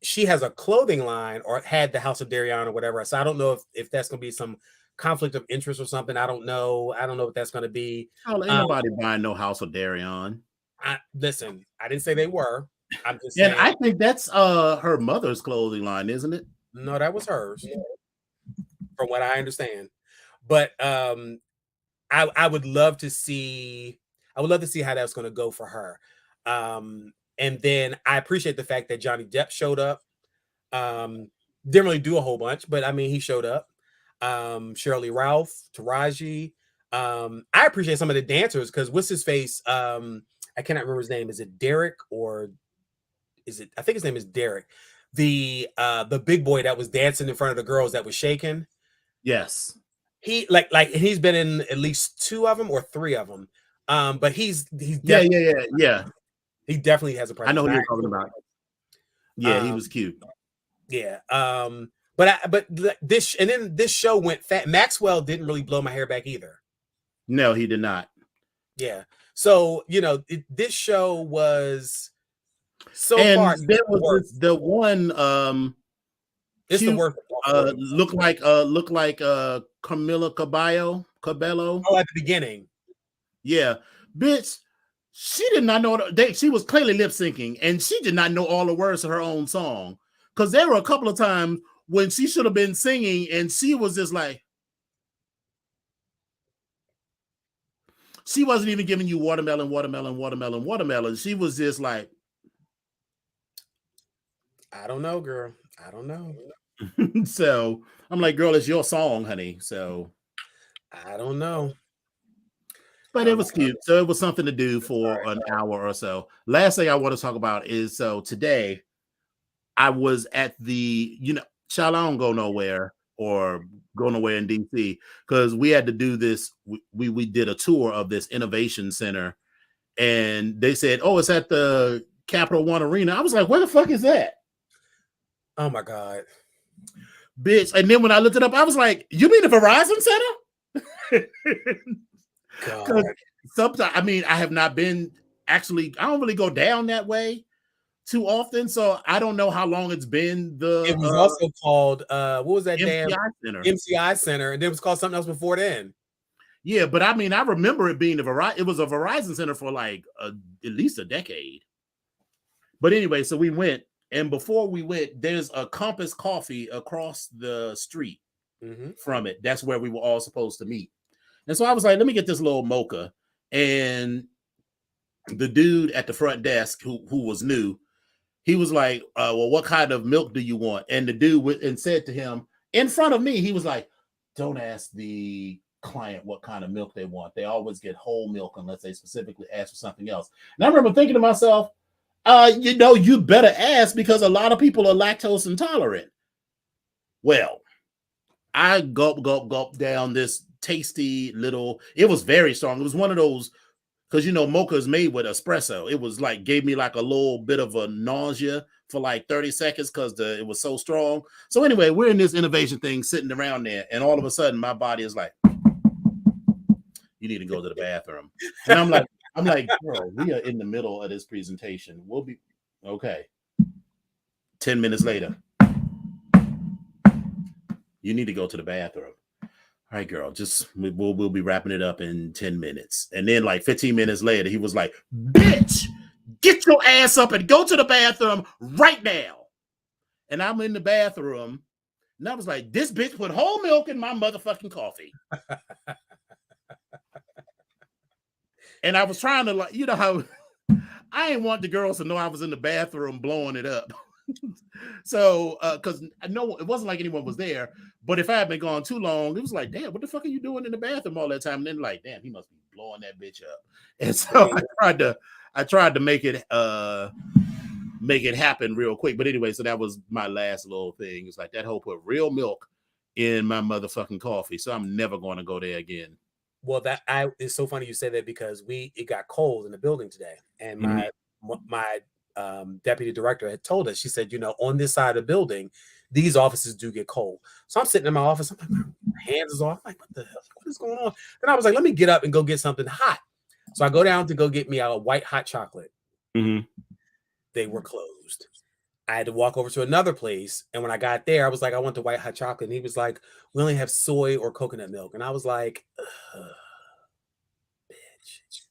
she has a clothing line or had the House of Darion or whatever. So I don't know if that's going to be some conflict of interest or something. I don't know. I don't know what that's going to be. Oh, ain't nobody buying no House of Darion. Listen, I didn't say they were. I'm just And saying. I think that's her mother's clothing line, isn't it? No, that was hers, from what I understand. But I would love to see. I would love to see how that's going to go for her. And then I appreciate the fact that Johnny Depp showed up. Didn't really do a whole bunch, but I mean, he showed up. Shirley Ralph, Taraji. I appreciate some of the dancers because what's his face? I cannot remember his name. Is it Derek or is it? I think his name is Derek. The big boy that was dancing in front of the girls that was shaking. Yes. He he's been in at least 2 of them or 3 of them. But he's Yeah. he definitely has a presence. I know who you're talking about. Yeah, he was cute. Yeah. But this show went fat. Maxwell didn't really blow my hair back either. No, he did not. Yeah. So this show was so and far. There was the one it's cute, the worst. look like Camila Cabello. Oh, at the beginning. Yeah, bitch. She did not know she was clearly lip syncing, and she did not know all the words to her own song. Because there were a couple of times when she should have been singing, and she was just like, she wasn't even giving you watermelon, watermelon, watermelon, watermelon. She was just like, I don't know, girl. I don't know. So I'm like, girl, it's your song, honey. So I don't know. but I it don't know. was cute. So it was something to do for an hour or so. Last thing I want to talk about is so today I was at the, child, I don't go nowhere or go nowhere in DC because we had to do this. We did a tour of this innovation center, and they said, "Oh, it's at the Capital One Arena." I was like, "Where the fuck is that?" Oh my God, Bitch. And then when I looked it up, I was like, "You mean the Verizon Center?" God. Because sometimes, I mean, I have not been actually. I don't really go down that way too often, so I don't know how long it's been It the was also called what was that damn MCI Center. MCI Center, and then it was called something else before then. Yeah, but I mean, I remember it being it was a Verizon Center for like at least a decade. But anyway, so we went, and before we went, there's a Compass Coffee across the street from it. That's where we were all supposed to meet. And so I was like, let me get this little mocha. And the dude at the front desk who was new, he was like, well, what kind of milk do you want? And the dude went and said to him in front of me, he was like, don't ask the client what kind of milk they want. They always get whole milk unless they specifically ask for something else. And I remember thinking to myself, you better ask because a lot of people are lactose intolerant. Well, I gulp down this tasty little, it was very strong. It was one of those, because mocha is made with espresso. It was like gave me like a little bit of a nausea for like 30 seconds because it was so strong. So anyway, we're in this innovation thing sitting around there, and all of a sudden my body is like, you need to go to the bathroom. And I'm like, girl, we are in the middle of this presentation. We'll be okay. 10 minutes later, you need to go to the bathroom. All right, girl, just we'll be wrapping it up in 10 minutes. And then like 15 minutes later, he was like, bitch, get your ass up and go to the bathroom right now. And I'm in the bathroom, and I was like, this bitch put whole milk in my motherfucking coffee. And I was trying to, like, how I didn't want the girls to know I was in the bathroom blowing it up. So, because no, it wasn't like anyone was there. But if I had been gone too long, it was like, damn, what the fuck are you doing in the bathroom all that time? And then like, damn, he must be blowing that bitch up. And so I tried to make it happen real quick. But anyway, so that was my last little thing. It's like that whole put real milk in my motherfucking coffee. So I'm never going to go there again. Well, it's so funny you say that because it got cold in the building today, and my deputy director had told us. She said, on this side of the building, these offices do get cold. So I'm sitting in my office. I'm like, my hands is off. I'm like, what the hell? What is going on? Then I was like, let me get up and go get something hot. So I go down to go get me a white hot chocolate. They were closed. I had to walk over to another place. And when I got there, I was like, I want the white hot chocolate. And he was like, we only have soy or coconut milk. And I was like, bitch.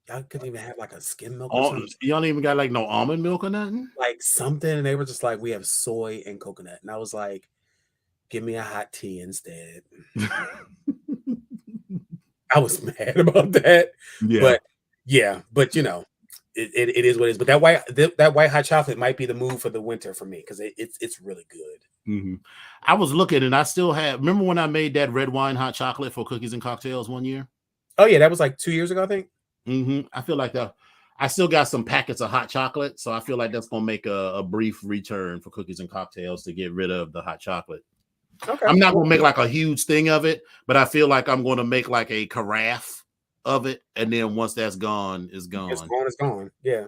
Y'all couldn't even have like a skim milk or something. You don't even got like no almond milk or nothing? Like something. And they were just like, we have soy and coconut. And I was like, give me a hot tea instead. I was mad about that. Yeah. But it is what it is. But that white hot chocolate might be the move for the winter for me because it's really good. I was looking, and I still have. Remember when I made that red wine hot chocolate for cookies and cocktails one year? Oh yeah, that was like 2 years ago, I think. I feel like that. I still got some packets of hot chocolate, so I feel like that's gonna make a brief return for cookies and cocktails to get rid of the hot chocolate. Okay. I'm not gonna make like a huge thing of it, but I feel like I'm gonna make like a carafe of it, and then once that's gone, it's gone. It's gone. Yeah.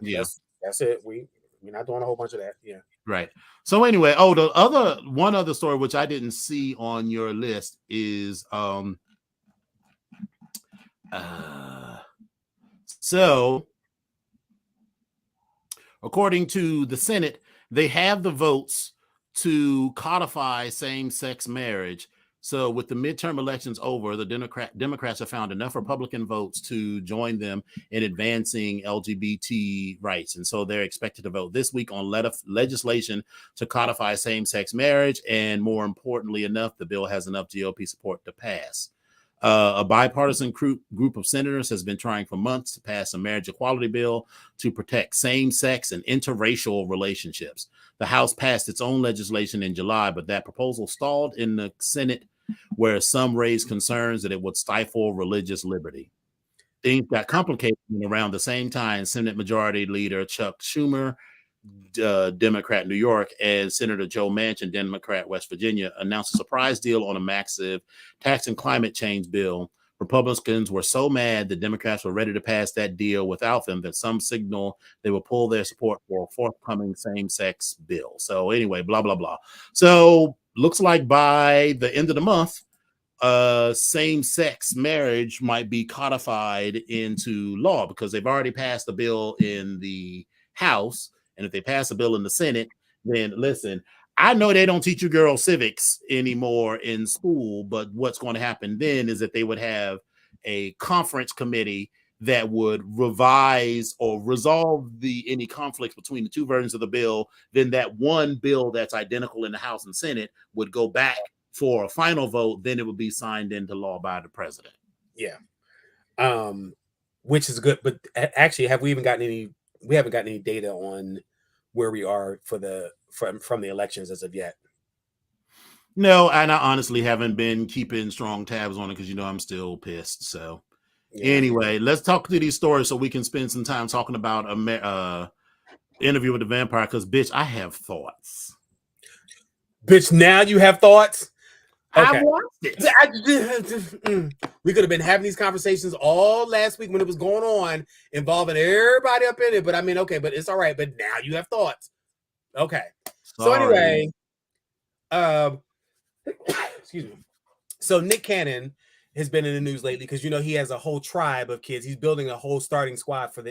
That's it. We're not doing a whole bunch of that. Yeah. Right. So anyway, one other story which I didn't see on your list is so according to the Senate, they have the votes to codify same-sex marriage. So with the midterm elections over, the Democrats have found enough Republican votes to join them in advancing LGBT rights. And so they're expected to vote this week on legislation to codify same-sex marriage. And more importantly enough, the bill has enough GOP support to pass. A bipartisan group of senators has been trying for months to pass a marriage equality bill to protect same-sex and interracial relationships. The House passed its own legislation in July, but that proposal stalled in the Senate, where some raised concerns that it would stifle religious liberty. Things got complicated around the same time. Senate Majority Leader Chuck Schumer, Democrat New York, and Senator Joe Manchin, Democrat West Virginia, announced a surprise deal on a massive tax and climate change bill. Republicans were so mad that Democrats were ready to pass that deal without them that some signal they will pull their support for a forthcoming same-sex bill. So anyway, blah, blah, blah. So looks like by the end of the month, same-sex marriage might be codified into law because they've already passed a bill in the House. And if they pass a bill in the Senate, then listen, I know they don't teach you girls civics anymore in school, but what's going to happen then is that they would have a conference committee that would revise or resolve any conflicts between the two versions of the bill. Then that one bill that's identical in the House and Senate would go back for a final vote. Then it would be signed into law by the president. Yeah. Which is good. But actually, we haven't gotten any data on where we are from the elections as of yet. No, and I honestly haven't been keeping strong tabs on it because I'm still pissed. So anyway, let's talk to these stories so we can spend some time talking about Interview with the Vampire, because bitch, I have thoughts. Bitch, now you have thoughts? Okay. I watched it. We could have been having these conversations all last week when it was going on, involving everybody up in it. But I mean, okay, but it's all right. But now you have thoughts. Okay. Sorry. So anyway, excuse me. So Nick Cannon has been in the news lately because he has a whole tribe of kids. He's building a whole starting squad for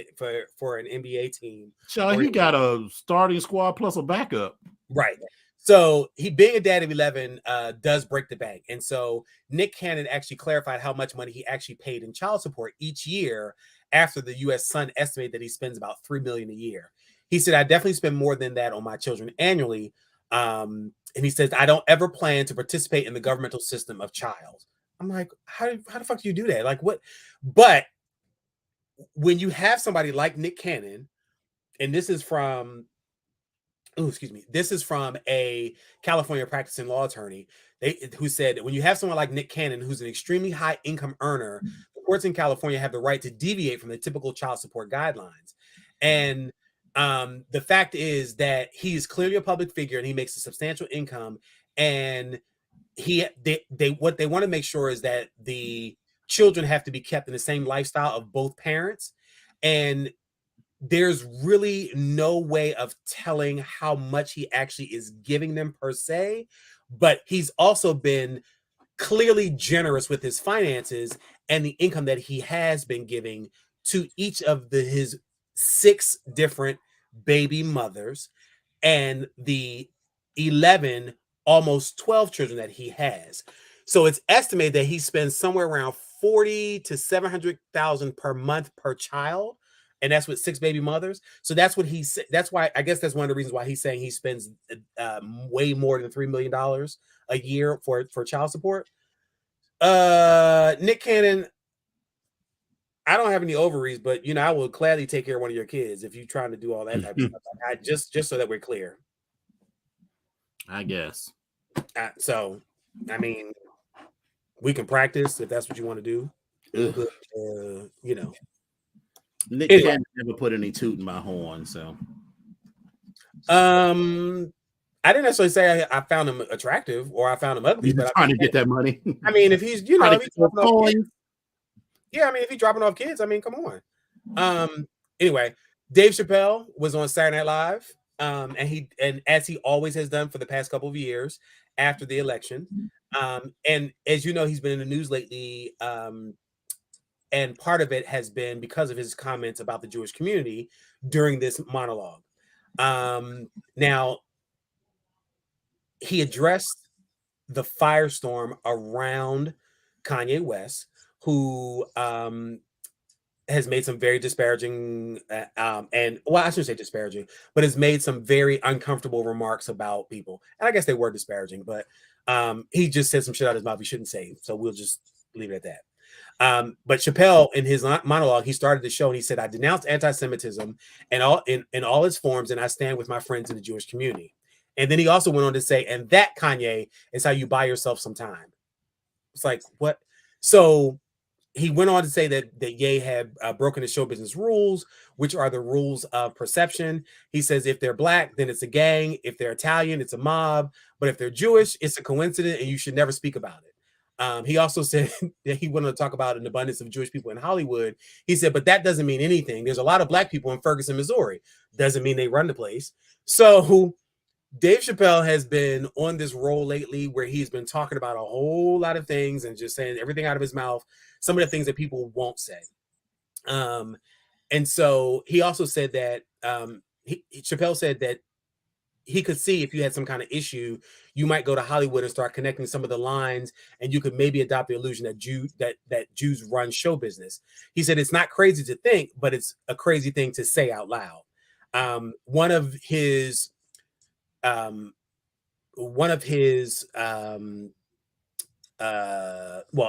an NBA team. So he got a starting squad plus a backup. Right. So he, being a dad of 11, does break the bank. And so Nick Cannon actually clarified how much money he actually paid in child support each year after the U.S. Sun estimated that he spends about $3 million a year. He said, I definitely spend more than that on my children annually. And he says, I don't ever plan to participate in the governmental system of child. I'm like, how the fuck do you do that? Like what? But when you have somebody like Nick Cannon, and this is from a California practicing law attorney who said that when you have someone like Nick Cannon, who's an extremely high income earner, the courts in California have the right to deviate from the typical child support guidelines. And the fact is that he is clearly a public figure and he makes a substantial income. And what they want to make sure is that the children have to be kept in the same lifestyle of both parents. And there's really no way of telling how much he actually is giving them per se, but he's also been clearly generous with his finances and the income that he has been giving to each of his 6 different baby mothers and the 11, almost 12 children that he has. So it's estimated that he spends somewhere around $40,000 to $700,000 per month per child. And that's with 6 baby mothers. So that's what he said. That's why I guess that's one of the reasons why he's saying he spends way more than $3 million a year for child support. Nick Cannon, I don't have any ovaries, but I will gladly take care of one of your kids if you're trying to do all that type of stuff. Just so that we're clear. I guess. So, I mean, we can practice if that's what you want to do. But, Nick Cannon never put any toot in my horn, so. I didn't necessarily say I found him attractive or I found him ugly, but trying to get that money. I mean, if he's, if he's dropping off kids, yeah, I mean, if he's dropping off kids, I mean, come on. Anyway, Dave Chappelle was on Saturday Night Live, and as he always has done for the past couple of years after the election, and as you know, he's been in the news lately. And part of it has been because of his comments about the Jewish community during this monologue. Now, he addressed the firestorm around Kanye West, who has made some very disparaging, I shouldn't say disparaging, but has made some very uncomfortable remarks about people. And I guess they were disparaging, but he just said some shit out of his mouth he shouldn't say. So we'll just leave it at that. But Chappelle, in his monologue, he started the show and he said, I denounce anti-Semitism and in all its forms, and I stand with my friends in the Jewish community. And then he also went on to say, and that, Kanye, is how you buy yourself some time. It's like, what? So he went on to say that Ye had broken the show business rules, which are the rules of perception. He says if they're black, then it's a gang. If they're Italian, it's a mob. But if they're Jewish, it's a coincidence, and you should never speak about it. He also said that he wanted to talk about an abundance of Jewish people in Hollywood. He said, but that doesn't mean anything. There's a lot of black people in Ferguson, Missouri. Doesn't mean they run the place. So Dave Chappelle has been on this roll lately where he's been talking about a whole lot of things and just saying everything out of his mouth, some of the things that people won't say. And so he also said that Chappelle said that he could see if you had some kind of issue, you might go to Hollywood and start connecting some of the lines, and you could maybe adopt the illusion that Jews run show business. He said it's not crazy to think, but it's a crazy thing to say out loud. One of his well,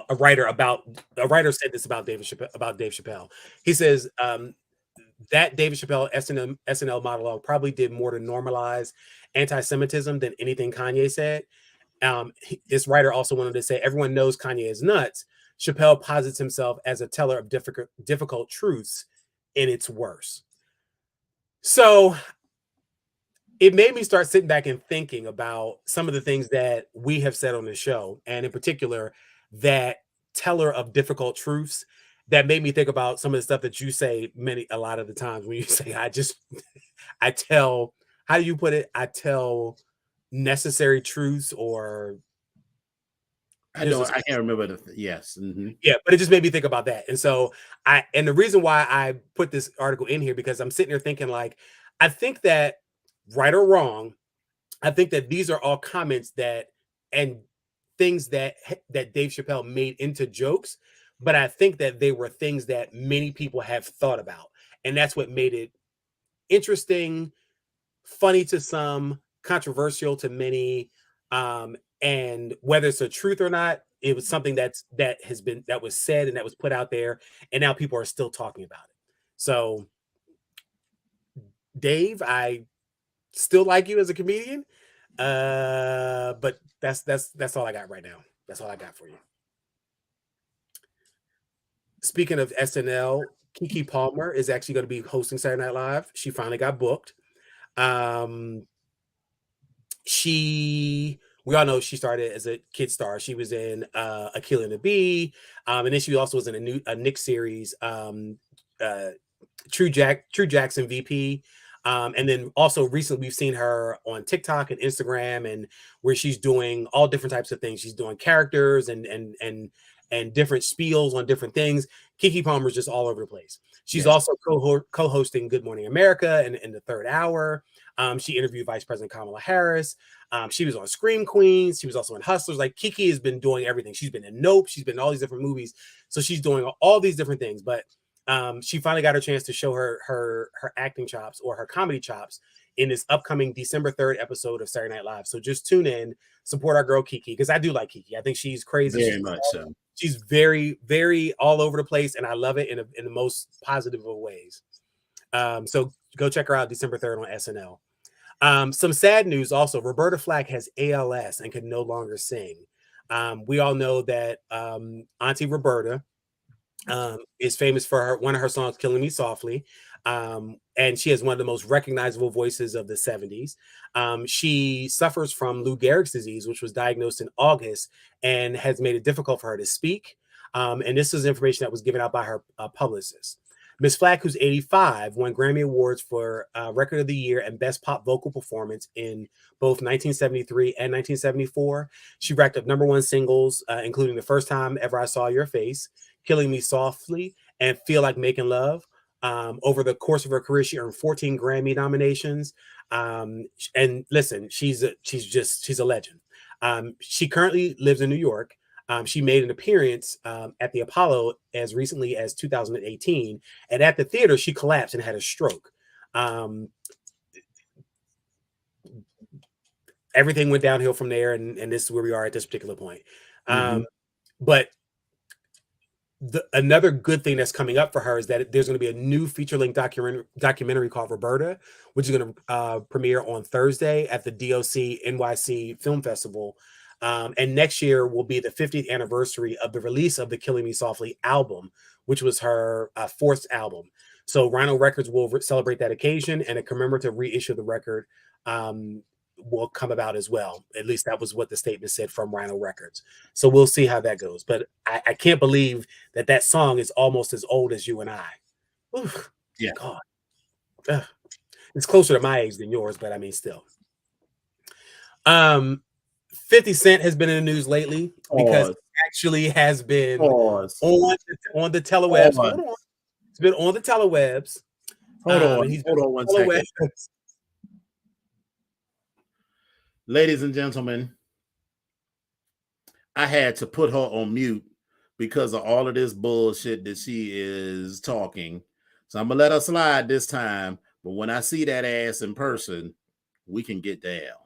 a writer said this about Dave Chappelle. He says that David Chappelle SNL monologue probably did more to normalize anti-Semitism than anything Kanye said. This writer also wanted to say everyone knows Kanye is nuts. Chappelle posits himself as a teller of difficult truths in its worst. So it made me start sitting back and thinking about some of the things that we have said on the show, and in particular, that teller of difficult truths. That made me think about some of the stuff that you say a lot of the times when you say, I tell, how do you put it? I tell necessary truths, or I can't remember yes. Mm-hmm. Yeah, but it just made me think about that. And so and the reason why I put this article in here, because I'm sitting here thinking, like, I think that, right or wrong, I think that these are all comments and things that Dave Chappelle made into jokes, but I think that they were things that many people have thought about, and that's what made it interesting, funny to some, controversial to many, and whether it's a truth or not, it was something that was said and that was put out there, and now people are still talking about it. So, Dave, I still like you as a comedian, but that's all I got right now. That's all I got for you. Speaking of SNL, Keke Palmer is actually going to be hosting Saturday Night Live. She finally got booked. We all know she started as a kid star. She was in A Kill and a Bee, and then she also was in a Nick series, True Jackson VP. And then also recently we've seen her on TikTok and Instagram, and where she's doing all different types of things. She's doing characters and different spiels on different things. Keke Palmer's just all over the place. She's also co-hosting Good Morning America in the third hour. She interviewed Vice President Kamala Harris. She was on Scream Queens. She was also in Hustlers. Like, Keke has been doing everything. She's been in Nope. She's been in all these different movies. So she's doing all these different things. But she finally got her chance to show her acting chops, or her comedy chops, in this upcoming December 3rd episode of Saturday Night Live. So just tune in, support our girl Keke, because I do like Keke. I think she's crazy. Very much so. She's very, very all over the place, and I love it in the most positive of ways. So go check her out December 3rd on SNL. Some sad news also. Roberta Flack has ALS and can no longer sing. We all know that Auntie Roberta is famous for one of her songs, Killing Me Softly. And she has one of the most recognizable voices of the 70s. She suffers from Lou Gehrig's disease, which was diagnosed in August and has made it difficult for her to speak. And this is information that was given out by her publicist. Miss Flack, who's 85, won Grammy Awards for Record of the Year and Best Pop Vocal Performance in both 1973 and 1974. She racked up #1 singles, including The First Time Ever I Saw Your Face, Killing Me Softly, and Feel Like Making Love. Over the course of her career, she earned 14 Grammy nominations. And listen, she's a legend. She currently lives in New York. She made an appearance at the Apollo as recently as 2018. And at the theater, she collapsed and had a stroke. Everything went downhill from there. And this is where we are at this particular point. But another good thing that's coming up for her is that there's going to be a new feature-length documentary called Roberta, which is going to premiere on Thursday at the DOC NYC Film Festival. And next year will be the 50th anniversary of the release of the Killing Me Softly album, which was her fourth album. So Rhino Records will celebrate that occasion, and a commemorative reissue of the record will come about as well. At least that was what the statement said from Rhino Records. So we'll see how that goes. But I can't believe that song is almost as old as You and I. Oof, yeah. God. Ugh. It's closer to my age than yours, but I mean, still. 50 Cent has been in the news lately because it actually has been on the telewebs. Hold on. It's been on the telewebs. Hold on one second. Ladies and gentlemen, I had to put her on mute because of all of this bullshit that she is talking. So I'm going to let her slide this time. But when I see that ass in person, we can get down.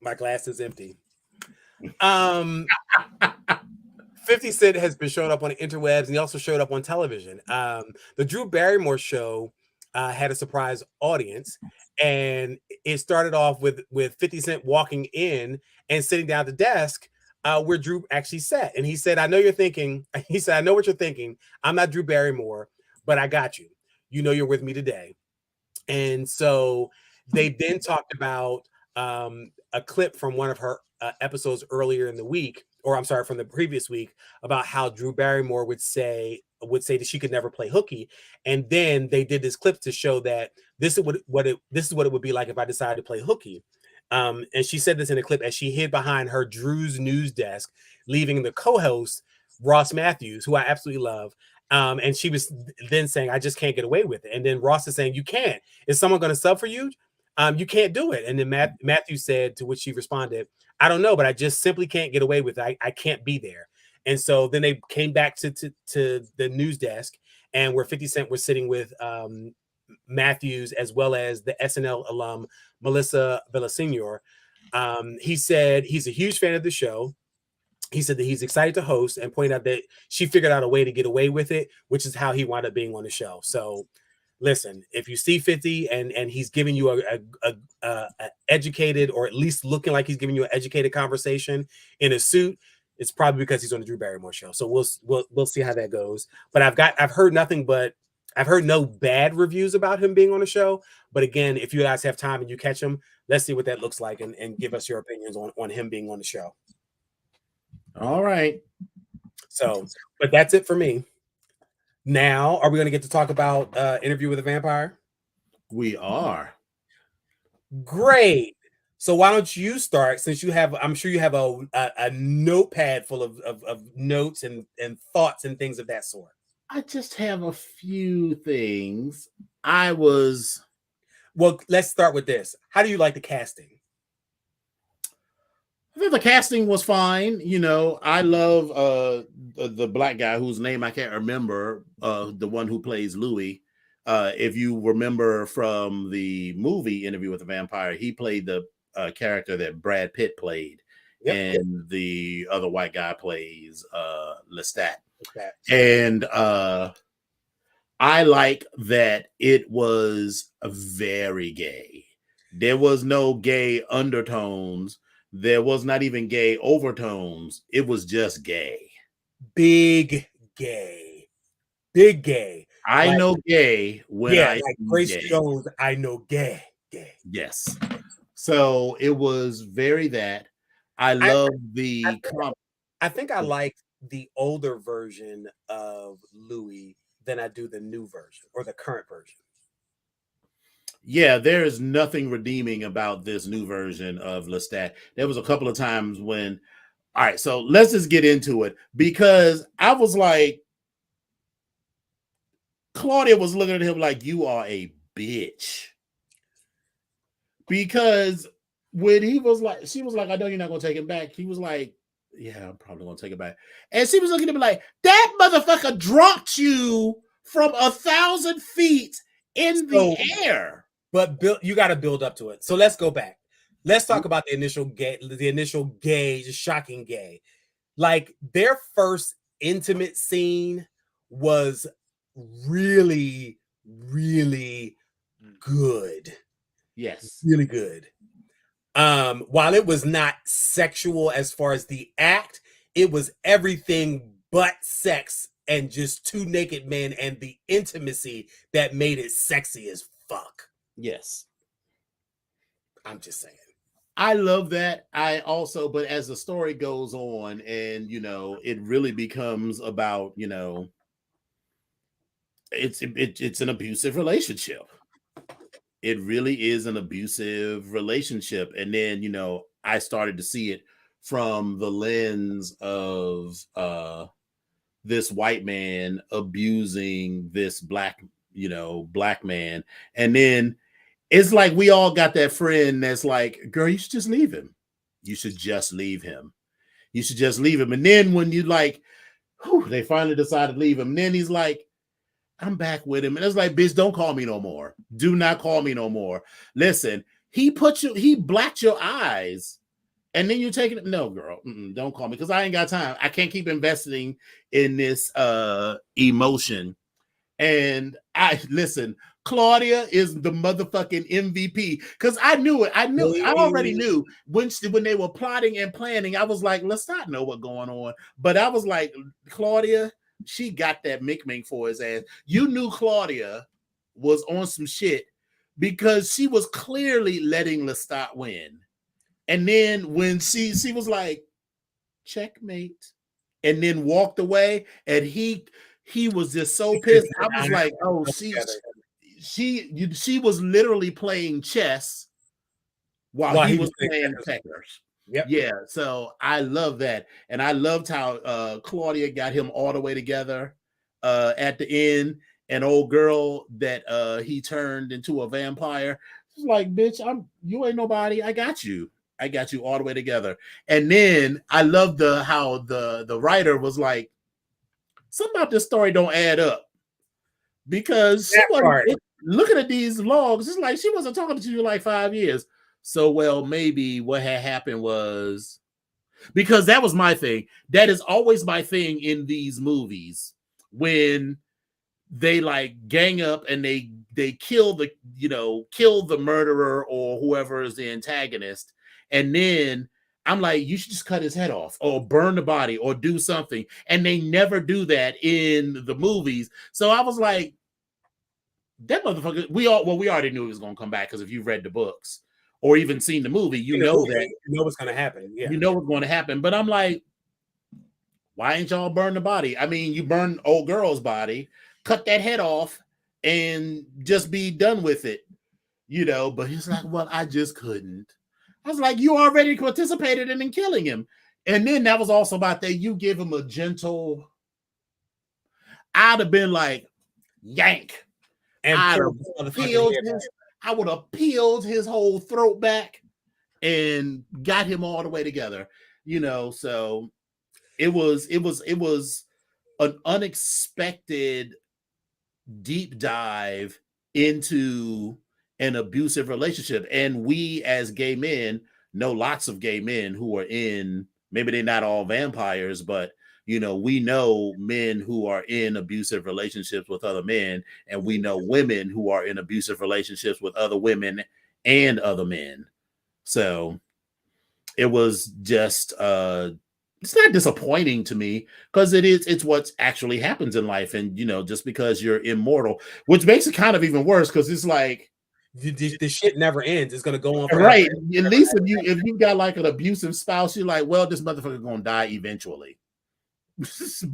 My glass is empty. 50 Cent has been showing up on the interwebs, and he also showed up on television. The Drew Barrymore show had a surprise audience, and it started off with 50 Cent walking in and sitting down at the desk where Drew actually sat. And he said, I know you're thinking, he said, I know what you're thinking. I'm not Drew Barrymore, but I got you. You know you're with me today. And so they then talked about a clip from one of her episodes earlier in the week, or I'm sorry, from the previous week, about how Drew Barrymore would say that she could never play hooky. And then they did this clip to show that this is what it would be like if I decided to play hooky. And she said this in a clip as she hid behind her Drew's news desk, leaving the co-host Ross Matthews, who I absolutely love. And she was then saying, I just can't get away with it. And then Ross is saying, you can't. Is someone going to sub for you? You can't do it. And then Matthew said, to which she responded, I don't know, but I just simply can't get away with it. I can't be there. And so then they came back to the news desk, and where 50 Cent was sitting with Matthews, as well as the SNL alum, Melissa Villaseñor. He said he's a huge fan of the show. He said that he's excited to host, and pointed out that she figured out a way to get away with it, which is how he wound up being on the show. So listen, if you see 50 and he's giving you a educated, or at least looking like he's giving you an educated conversation in a suit, it's probably because he's on the Drew Barrymore show. So we'll see how that goes. But I've heard no bad reviews about him being on the show. But again, if you guys have time and you catch him, let's see what that looks like, and give us your opinions on him being on the show. All right. So, but that's it for me. Now, are we going to get to talk about Interview with a Vampire? We are. Great. So why don't you start, since you have, I'm sure you have a notepad full of notes and thoughts and things of that sort. I just have a few things. Well, let's start with this. How do you like the casting? I think the casting was fine. You know, I love the black guy whose name I can't remember, the one who plays Louis. If you remember from the movie Interview with a Vampire, he played the character that Brad Pitt played. Yep. And the other white guy plays Lestat. Okay. And I like that it was very gay. There was no gay undertones. There was not even gay overtones. It was just gay. Big gay. Big gay. I know gay when I like Grace Jones, I know gay. Yes. So it was very that. I love the I think I like the older version of Louis than I do the new version or the current version. Yeah, there is nothing redeeming about this new version of Lestat. There was a couple of times when, all right, so let's just get into it, because I was like, Claudia was looking at him like, you are a bitch. Because when he was like, she was like, I know you're not going to take him back. He was like, yeah, I'm probably going to take it back. And she was looking at him like, that motherfucker dropped you from 1,000 feet in the air. But you got to build up to it. So let's go back. Let's talk about the initial gay, just shocking gay. Like their first intimate scene was really, really good. Yes. Really good. While it was not sexual as far as the act, it was everything but sex and just two naked men and the intimacy that made it sexy as fuck. Yes. I'm just saying. I love that. I also, but as the story goes on and, it really becomes about, it's an abusive relationship. It really is an abusive relationship. And then, I started to see it from the lens of this white man abusing this black man. And then it's like we all got that friend that's like, girl, you should just leave him. You should just leave him. You should just leave him. And then when you like, they finally decided to leave him. And then he's like, I'm back with him. And it's like, bitch, don't call me no more. Do not call me no more. Listen, he blacked your eyes. And then you're taking it. No, girl, don't call me because I ain't got time. I can't keep investing in this emotion. And listen, Claudia is the motherfucking MVP because I knew it. I already knew when they were plotting and planning. I was like, let's not know what's going on. But I was like, Claudia, she got that Mick for his ass. You knew Claudia was on some shit because she was clearly letting Lestat win. And then when she was like, checkmate, and then walked away, and he was just so pissed. I was like, oh, she was literally playing chess while he was playing checkers. Yep. Yeah, so I love that. And I loved how Claudia got him all the way together at the end. An old girl that he turned into a vampire. She's like, bitch, you ain't nobody. I got you all the way together. And then I love how the writer was like, something about this story don't add up. Because she wasn't looking at these logs, it's like she wasn't talking to you like 5 years. So, well, maybe what had happened was, because that was my thing. That is always my thing in these movies when they like gang up and they kill the murderer or whoever is the antagonist. And then I'm like, you should just cut his head off or burn the body or do something. And they never do that in the movies. So I was like, that motherfucker, we already knew he was going to come back because if you've read the books or even seen the movie, you know what's going to happen. Yeah. You know what's going to happen. But I'm like, why ain't y'all burn the body? I mean, you burn old girl's body, cut that head off and just be done with it, but he's like, well, I just couldn't. I was like, you already participated in killing him. And then that was also about that you give him a gentle, I'd have been like, yank. And I would have peeled his whole throat back and got him all the way together, so it was an unexpected deep dive into an abusive relationship. And we as gay men know lots of gay men who are in, maybe they're not all vampires, but we know men who are in abusive relationships with other men, and we know women who are in abusive relationships with other women and other men. So it was just it's not disappointing to me because it's what actually happens in life. And just because you're immortal, which makes it kind of even worse because it's like the shit never ends. It's gonna go on forever. Right. At least if you got like an abusive spouse, you're like, well, this motherfucker gonna die eventually.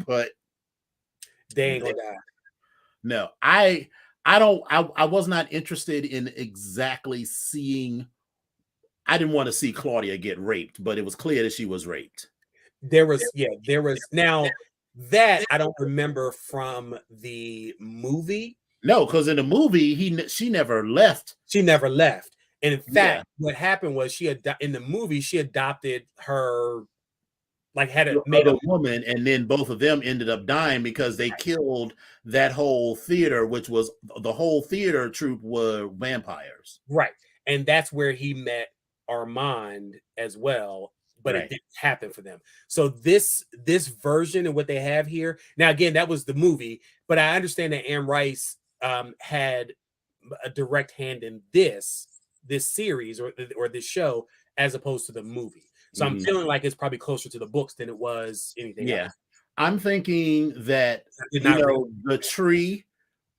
But they ain't gonna die. No, I was not interested in exactly seeing. I didn't want to see Claudia get raped, but it was clear that she was raped. There was now that I don't remember from the movie. No, because in the movie she never left. She never left. And in fact, what happened was in the movie she adopted her, like had made a woman, and then both of them ended up dying because they killed that whole theater, which was the whole theater troupe were vampires. Right. And that's where he met Armand as well. but it didn't happen for them. So this version of what they have here, now again, that was the movie, but I understand that Anne Rice had a direct hand in this series or this show as opposed to the movie. So I'm feeling like it's probably closer to the books than it was anything else. I'm thinking that the tree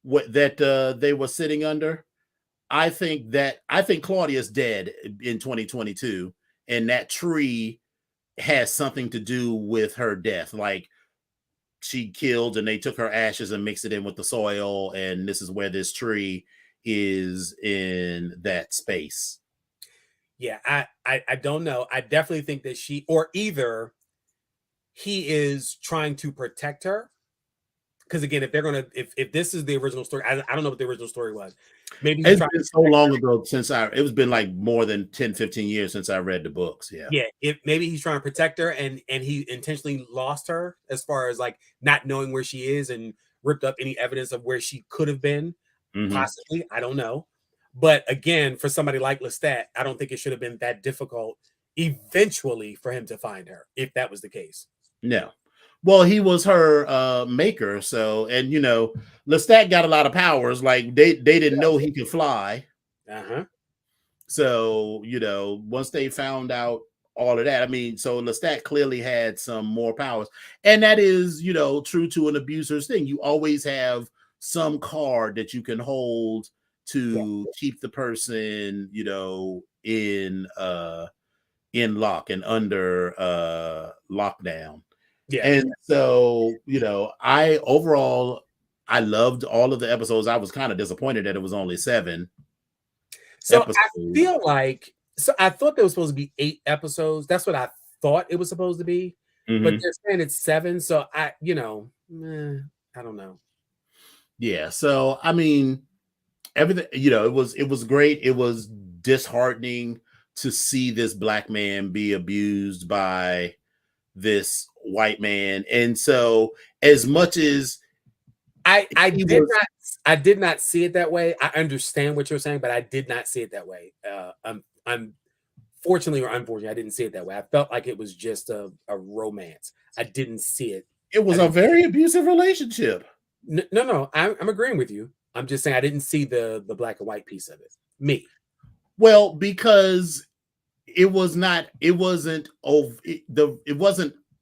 that they were sitting under. I think Claudia's dead in 2022, and that tree has something to do with her death. Like she killed, and they took her ashes and mixed it in with the soil, and this is where this tree is in that space. Yeah, I don't know. I definitely think that or either he is trying to protect her. Because again, if they're gonna, if this is the original story, I don't know what the original story was. Maybe it's been so long ago since it's been like more than 10-15 years since I read the books. If maybe he's trying to protect her and he intentionally lost her as far as like not knowing where she is and ripped up any evidence of where she could have been, possibly. I don't know. But again, for somebody like Lestat, I don't think it should have been that difficult eventually for him to find her, if that was the case. No. Well, he was her maker, so, and Lestat got a lot of powers. Like they didn't know he could fly. So once they found out all of that, I mean, so Lestat clearly had some more powers, and that is true to an abuser's thing. You always have some card that you can hold to keep the person in lock and under lockdown. And so I loved all of the episodes. I was kind of disappointed that it was only 7 episodes. I feel like I thought there was supposed to be 8 episodes. That's what I thought it was supposed to be, but they're saying it's 7. So I don't know. Yeah. So I mean, everything, it was great. It was disheartening to see this black man be abused by this white man. And so as much as I did not see it that way. I understand what you're saying, but I did not see it that way. I'm fortunately or unfortunately, I didn't see it that way. I felt like it was just a romance. I didn't see it. It was a very abusive relationship. No, I'm agreeing with you. I'm just saying I didn't see the black and white piece of it. Me. Well, because it wasn't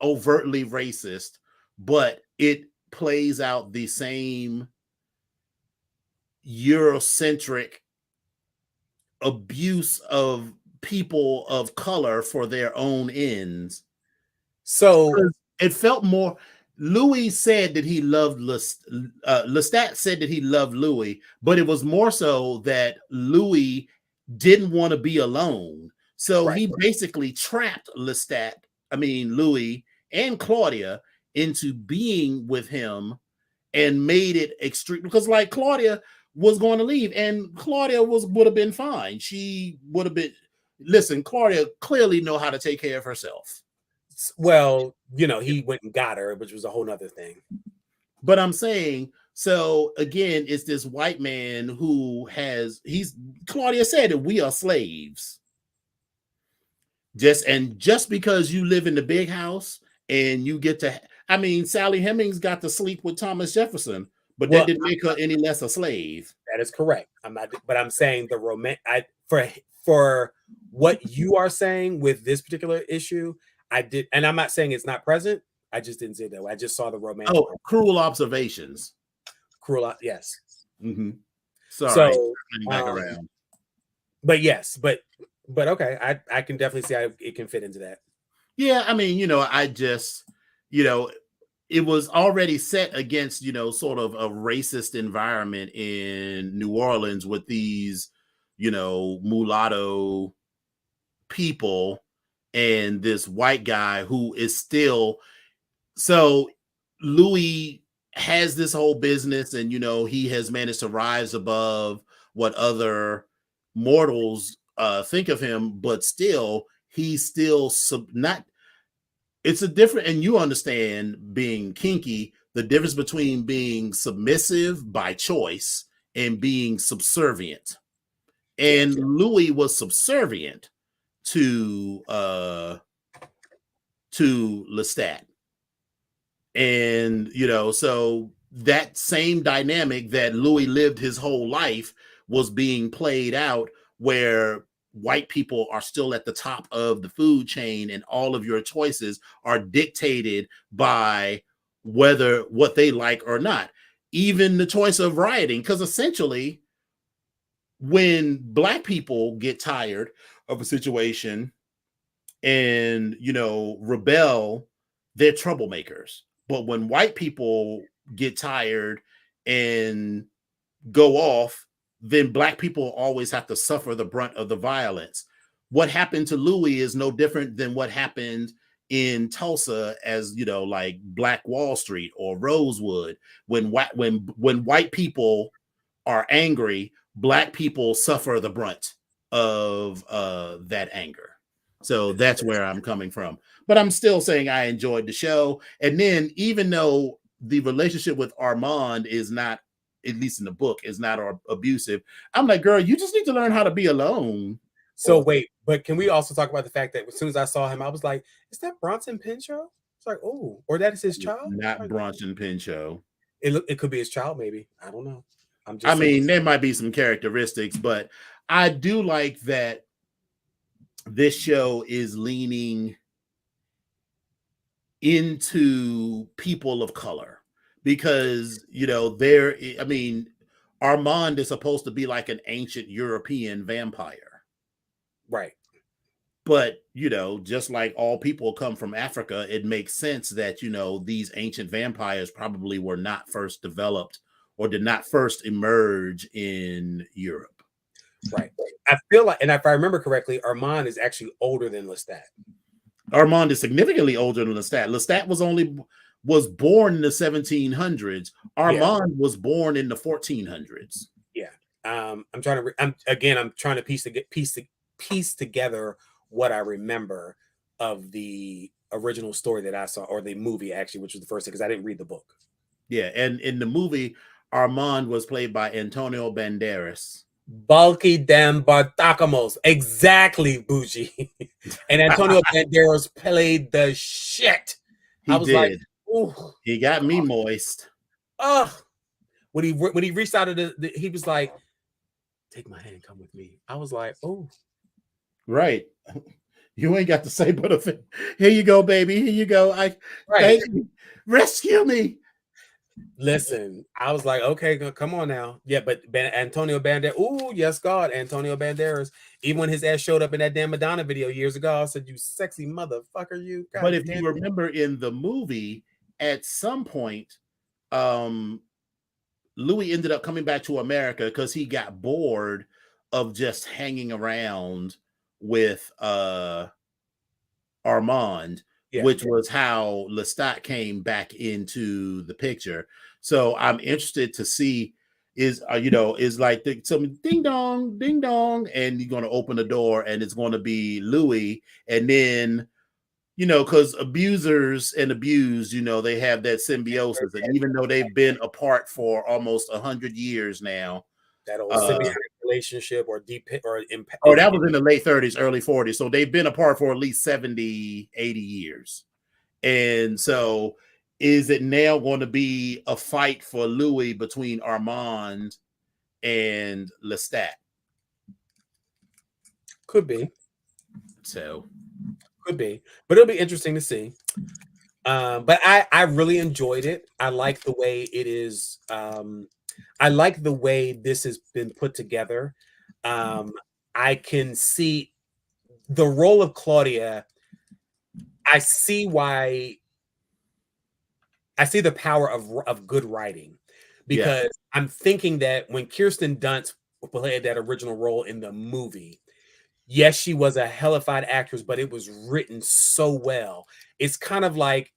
overtly racist, but it plays out the same Eurocentric abuse of people of color for their own ends. So it felt more. Louis said that he loved Lestat said that he loved Louis, but it was more so that Louis didn't want to be alone. So he basically trapped Louis and Claudia into being with him and made it extreme, because like Claudia was going to leave and Claudia would have been fine. She would have been, Claudia clearly know how to take care of herself. Well, he went and got her, which was a whole nother thing. But I'm saying, so again, it's this white man who Claudia said that we are slaves. Just because you live in the big house and you get to, Sally Hemings got to sleep with Thomas Jefferson, but that didn't make her any less a slave. That is correct. But I'm saying the for what you are saying with this particular issue, I did, and I'm not saying it's not present. I just didn't say that way. I just saw the romance. Oh, cruel observations. Yes. Sorry, back around. But yes, but okay, I can definitely see how it can fit into that. Yeah, I just, it was already set against, sort of a racist environment in New Orleans with these, mulatto people and this white guy who is still. So Louis has this whole business and, he has managed to rise above what other mortals think of him, but still, he's still not. It's a different, and you understand being kinky, the difference between being submissive by choice and being subservient. And Louis was subservient to to Lestat. And, so that same dynamic that Louis lived his whole life was being played out, where white people are still at the top of the food chain and all of your choices are dictated by what they like or not. Even the choice of rioting, because essentially when black people get tired of a situation and, rebel, they're troublemakers. But when white people get tired and go off, then black people always have to suffer the brunt of the violence. What happened to Louis is no different than what happened in Tulsa as, like Black Wall Street or Rosewood. When white people are angry, black people suffer the brunt of that anger. So that's where I'm coming from. But I'm still saying I enjoyed the show. And then even though the relationship with Armand is not, at least in the book, is not abusive, I'm like, girl, you just need to learn how to be alone. So wait, but can we also talk about the fact that as soon as I saw him, I was like, is that Bronson Pinchot? It's like, oh, or that is his child? Not like, Bronson Pinchot. It could be his child, maybe. I don't know. I mean, there might be some characteristics, but I do like that this show is leaning into people of color, because Armand is supposed to be like an ancient European vampire, right? But just like all people come from Africa, it makes sense that these ancient vampires probably were not first developed or did not first emerge in Europe. Right. I feel like, and if I remember correctly, Armand is actually older than Lestat. Armand is significantly older than Lestat. Lestat was born in the 1700s. Armand was born in the 1400s. Yeah. I'm trying to piece together what I remember of the original story that I saw, or the movie actually, which was the first thing, because I didn't read the book. Yeah, and in the movie, Armand was played by Antonio Banderas. Bulky damn Bartakamos. Exactly, Bougie. And Antonio Banderas played the shit. He did. Like, ooh, he got me moist. When he reached out of he was like, take my hand, come with me. I was like, oh. Right. You ain't got to say but a thing. Here you go, baby. Here you go. Thank you. Rescue me. Listen, I was like, okay, come on now. Yeah, but Antonio Banderas. Oh, yes, God, Antonio Banderas. Even when his ass showed up in that damn Madonna video years ago, I said, you sexy motherfucker, you. God, but if you remember in the movie, at some point, Louis ended up coming back to America because he got bored of just hanging around with Armand. Which was how Lestat came back into the picture. So I'm interested to see is like some ding dong, and you're going to open the door and it's going to be Louis. And then, because abusers and abused, they have that symbiosis. And even though they've been apart for almost 100 years now, that old symbiotic relationship or deep or impact. Oh, that was in the late 30s, early 40s. So they've been apart for at least 70, 80 years. And so is it now going to be a fight for Louis between Armand and Lestat? Could be. So could be, but it'll be interesting to see. But I really enjoyed it. I like the way it is. I like the way this has been put together. I can see the role of Claudia. I see why. I see the power of good writing, because I'm thinking that when Kirsten Dunst played that original role in the movie, yes, she was a hellified actress, but it was written so well. It's kind of like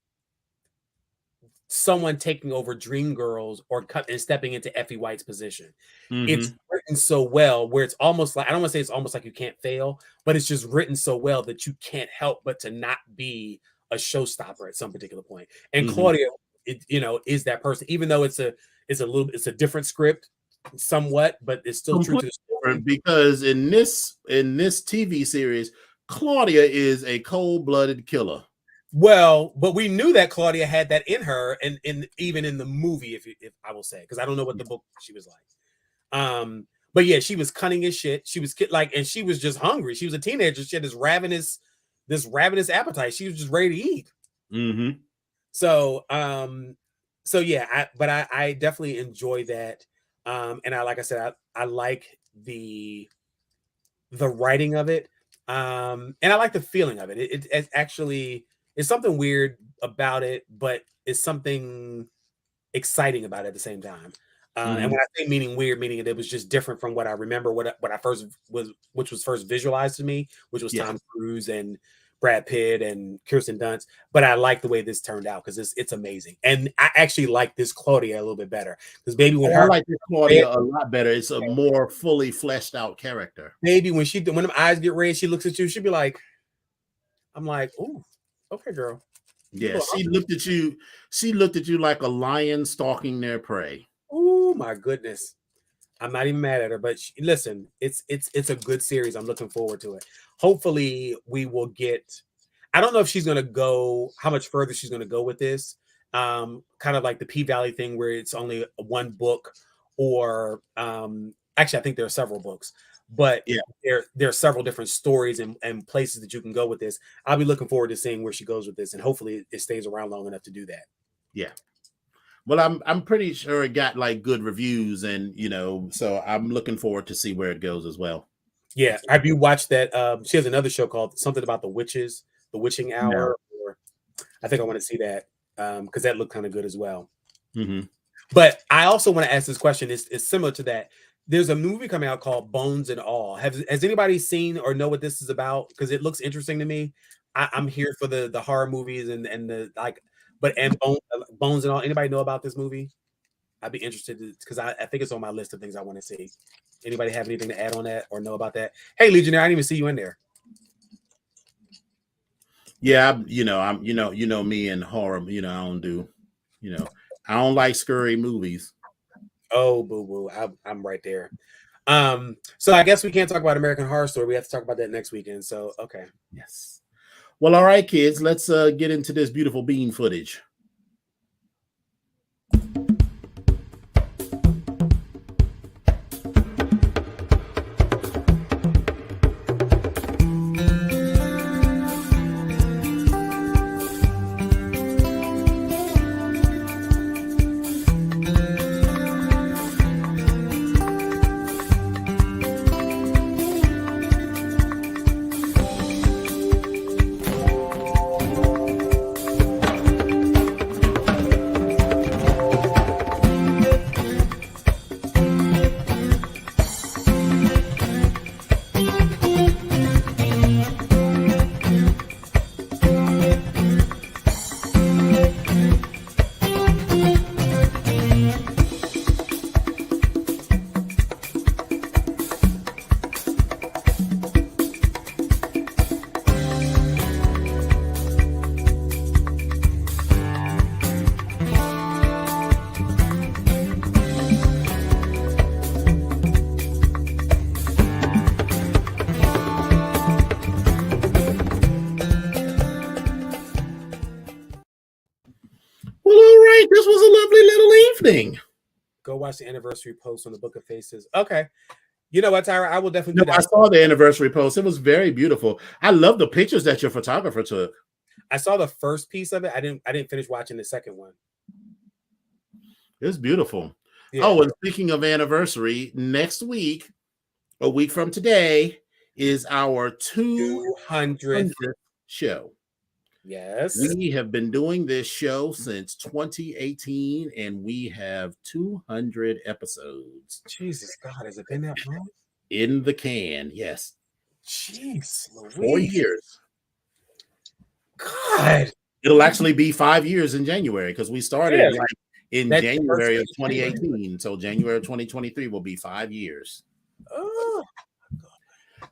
someone taking over Dreamgirls and stepping into Effie White's position. Mm-hmm. It's written so well where it's almost like, I don't want to say it's almost like you can't fail, but it's just written so well that you can't help but to not be a showstopper at some particular point. And Claudia, is that person, even though it's a different script somewhat, but it's still true to the story. Because in this TV series, Claudia is a cold-blooded killer. Well, but we knew that Claudia had that in her, and even in the movie, if I will say, because I don't know what the book she was like. But yeah, she was cunning as shit. She was like, and she was just hungry. She was a teenager. She had this ravenous appetite. She was just ready to eat. Mm-hmm. So, yeah, I definitely enjoy that. And like I said, I like the writing of it. And I like the feeling of it. It actually is something weird about it, but it's something exciting about it at the same time. And when I say meaning weird, meaning it was just different from what I remember, what I first was, which was first visualized to me, which was Tom Cruise and Brad Pitt and Kirsten Dunst. But I like the way this turned out because it's amazing, and I actually like this Claudia a little bit better because maybe when I like this Claudia a lot better. It's a more fully fleshed out character. Maybe when them eyes get red, she looks at you. She'd be like, "I'm like, oh, okay, girl." Yeah, she looked at you. She looked at you like a lion stalking their prey. Oh my goodness. I'm not even mad at her, but listen, it's a good series. I'm looking forward to it. Hopefully, we will get. I don't know if she's going to go how much further she's going to go with this. Kind of like the P-Valley thing, where it's only one book, or actually, I think there are several books, but yeah, there are several different stories and places that you can go with this. I'll be looking forward to seeing where she goes with this, and hopefully, it stays around long enough to do that. Yeah. Well, I'm pretty sure it got like good reviews, and so I'm looking forward to see where it goes as well. Yeah, have you watched that? She has another show called something about the witches, the Witching Hour. No. Or I think I want to see that because that looked kind of good as well. Mm-hmm. But I also want to ask this question. It's similar to that. There's a movie coming out called Bones and All. Has anybody seen or know what this is about? Because it looks interesting to me. I'm here for the horror movies and the like. But Bones and All. Anybody know about this movie? I'd be interested because I think it's on my list of things I want to see. Anybody have anything to add on that or know about that? Hey, Legionnaire, I didn't even see you in there. Yeah, I'm me and horror. I don't do, I don't like scary movies. Oh, boo boo, I'm right there. So I guess we can't talk about American Horror Story. We have to talk about that next weekend. So okay. Yes. Well, all right, kids. Let's get into this beautiful bean footage. This was a lovely little evening. Go watch the anniversary post on the Book of Faces. Okay. You know what, Tyra? I will definitely do that. I saw the anniversary post. It was very beautiful. I love the pictures that your photographer took. I saw the first piece of it. I didn't finish watching the second one. It's beautiful. Yeah. Oh, and speaking of anniversary, next week, a week from today, is our 200th show. Yes. We have been doing this show since 2018, and we have 200 episodes. Jesus God, has it been that long? In the can, yes. Jeez, 4 years. God. It'll actually be 5 years in January because we started in January of 2018. So January of 2023 will be 5 years. Oh.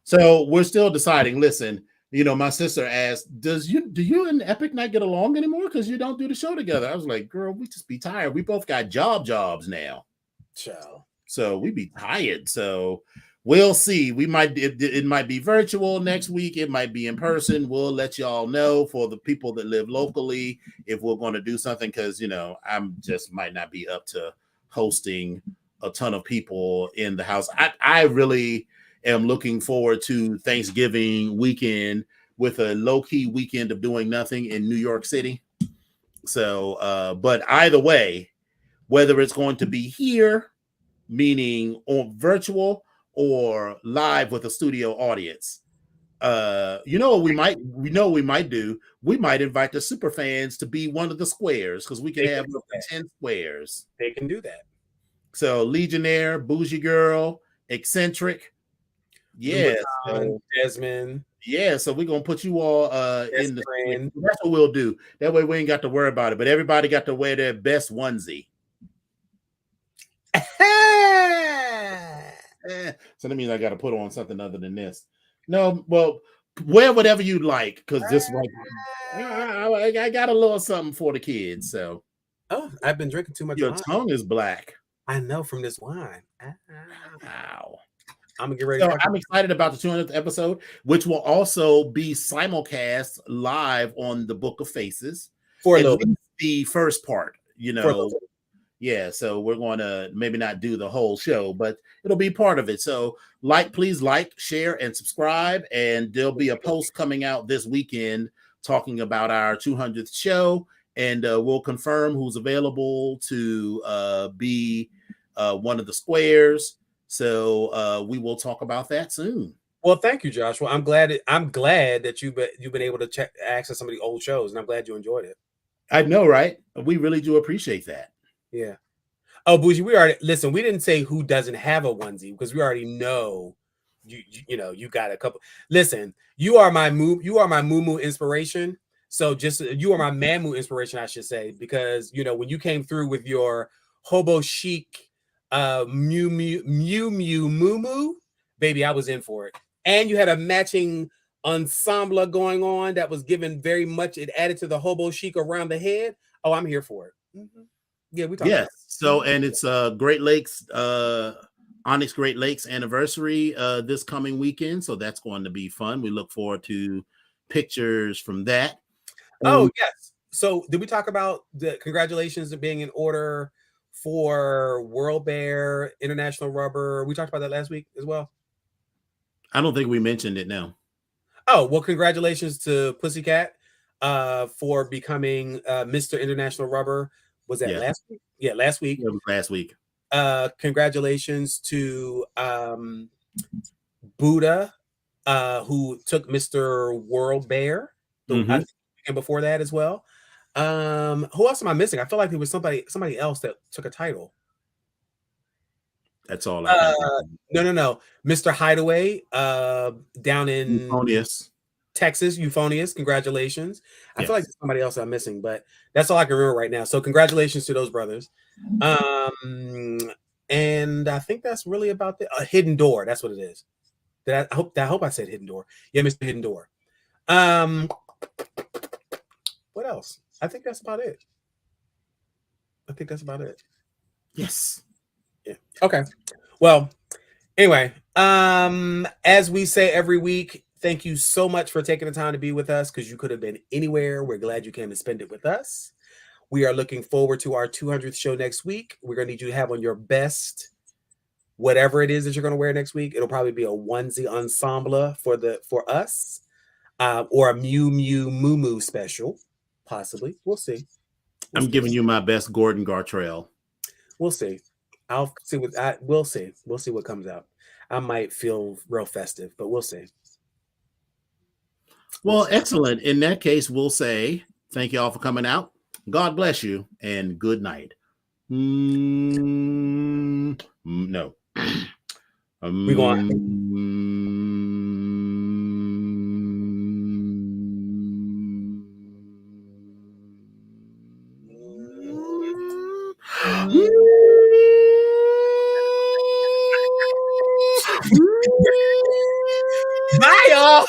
So we're still deciding. Listen, my sister asked, do you and Epic not get along anymore because you don't do the show together? I was like, girl, we just be tired. We both got jobs now. Ciao. So we be tired. So we'll see. We might it might be virtual next week. It might be in person. We'll let y'all know for the people that live locally if we're going to do something, because I'm just might not be up to hosting a ton of people in the house. I really am looking forward to Thanksgiving weekend with a low-key weekend of doing nothing in New York City. So but either way, whether it's going to be here, meaning on virtual, or live with a studio audience, what we might do, we might invite the super fans to be one of the squares, because we can have up to 10 squares. They can do that. So Legionnaire, Bougie Girl, Eccentric, yeah, Desmond, yeah. So we're gonna put you all in the screen. That's what we'll do. That way we ain't got to worry about it, but everybody got to wear their best onesie. So that means I got to put on something other than this. No, well, wear whatever you like, because this one, I got a little something for the kids. So, I've been drinking too much. Your wine. tongue is black. I know, from this wine. Wow. I'm gonna get ready. So I'm excited about the 200th episode, which will also be simulcast live on the Book of Faces for at least the first part. Yeah, so we're going to maybe not do the whole show, but it'll be part of it. So please like, share, and subscribe. And there'll be a post coming out this weekend talking about our 200th show. And we'll confirm who's available to be one of the squares. So we will talk about that soon. Well, thank you, Joshua. I'm glad that you've been able to access some of the old shows, and I'm glad you enjoyed it. I know, right? We really do appreciate that. Yeah. Oh, Bougie, we didn't say who doesn't have a onesie, because we already know you got a couple. Listen, you are my moo inspiration. So you are my Mamu inspiration, I should say, because when you came through with your hobo chic Mew moo, baby, I was in for it. And you had a matching ensemble going on that was given very much, it added to the hobo chic around the head. Oh, I'm here for it. Mm-hmm. Yeah, we talked about it. So, and it's Great Lakes, Onyx Great Lakes anniversary this coming weekend. So that's going to be fun. We look forward to pictures from that. Oh, yes. So did we talk about the congratulations of being in order for World Bear, International Rubber? We talked about that last week as well. I don't think we mentioned it now. Oh, well, congratulations to Pussycat for becoming Mr. International Rubber. Was that last week? Yeah, last week. It was last week. Congratulations to Buddha, who took Mr. World Bear. And before that as well. Who else am I missing? I feel like there was somebody else that took a title. That's all. No. Mr. Hideaway, down in Euphonious, Texas. Euphonious, congratulations. I feel like there's somebody else I'm missing, but that's all I can remember right now. So congratulations to those brothers. And I think that's really about the Hidden Door. That's what it is. I hope I said Hidden Door. Yeah, Mr. Hidden Door. What else? I think that's about it. Yes. Yeah. Okay. Well, anyway, as we say every week, thank you so much for taking the time to be with us, because you could have been anywhere. We're glad you came and spend it with us. We are looking forward to our 200th show next week. We're going to need you to have on your best, whatever it is that you're going to wear next week. It'll probably be a onesie ensemble for us, or a Mew Moo special, possibly. We'll see. I'm giving you my best Gordon Gartrell. We'll see. I'll see we'll see. We'll see what comes out. I might feel real festive, but we'll see. Well, excellent. In that case, we'll say thank you all for coming out. God bless you and good night. No. We going. Bye, y'all.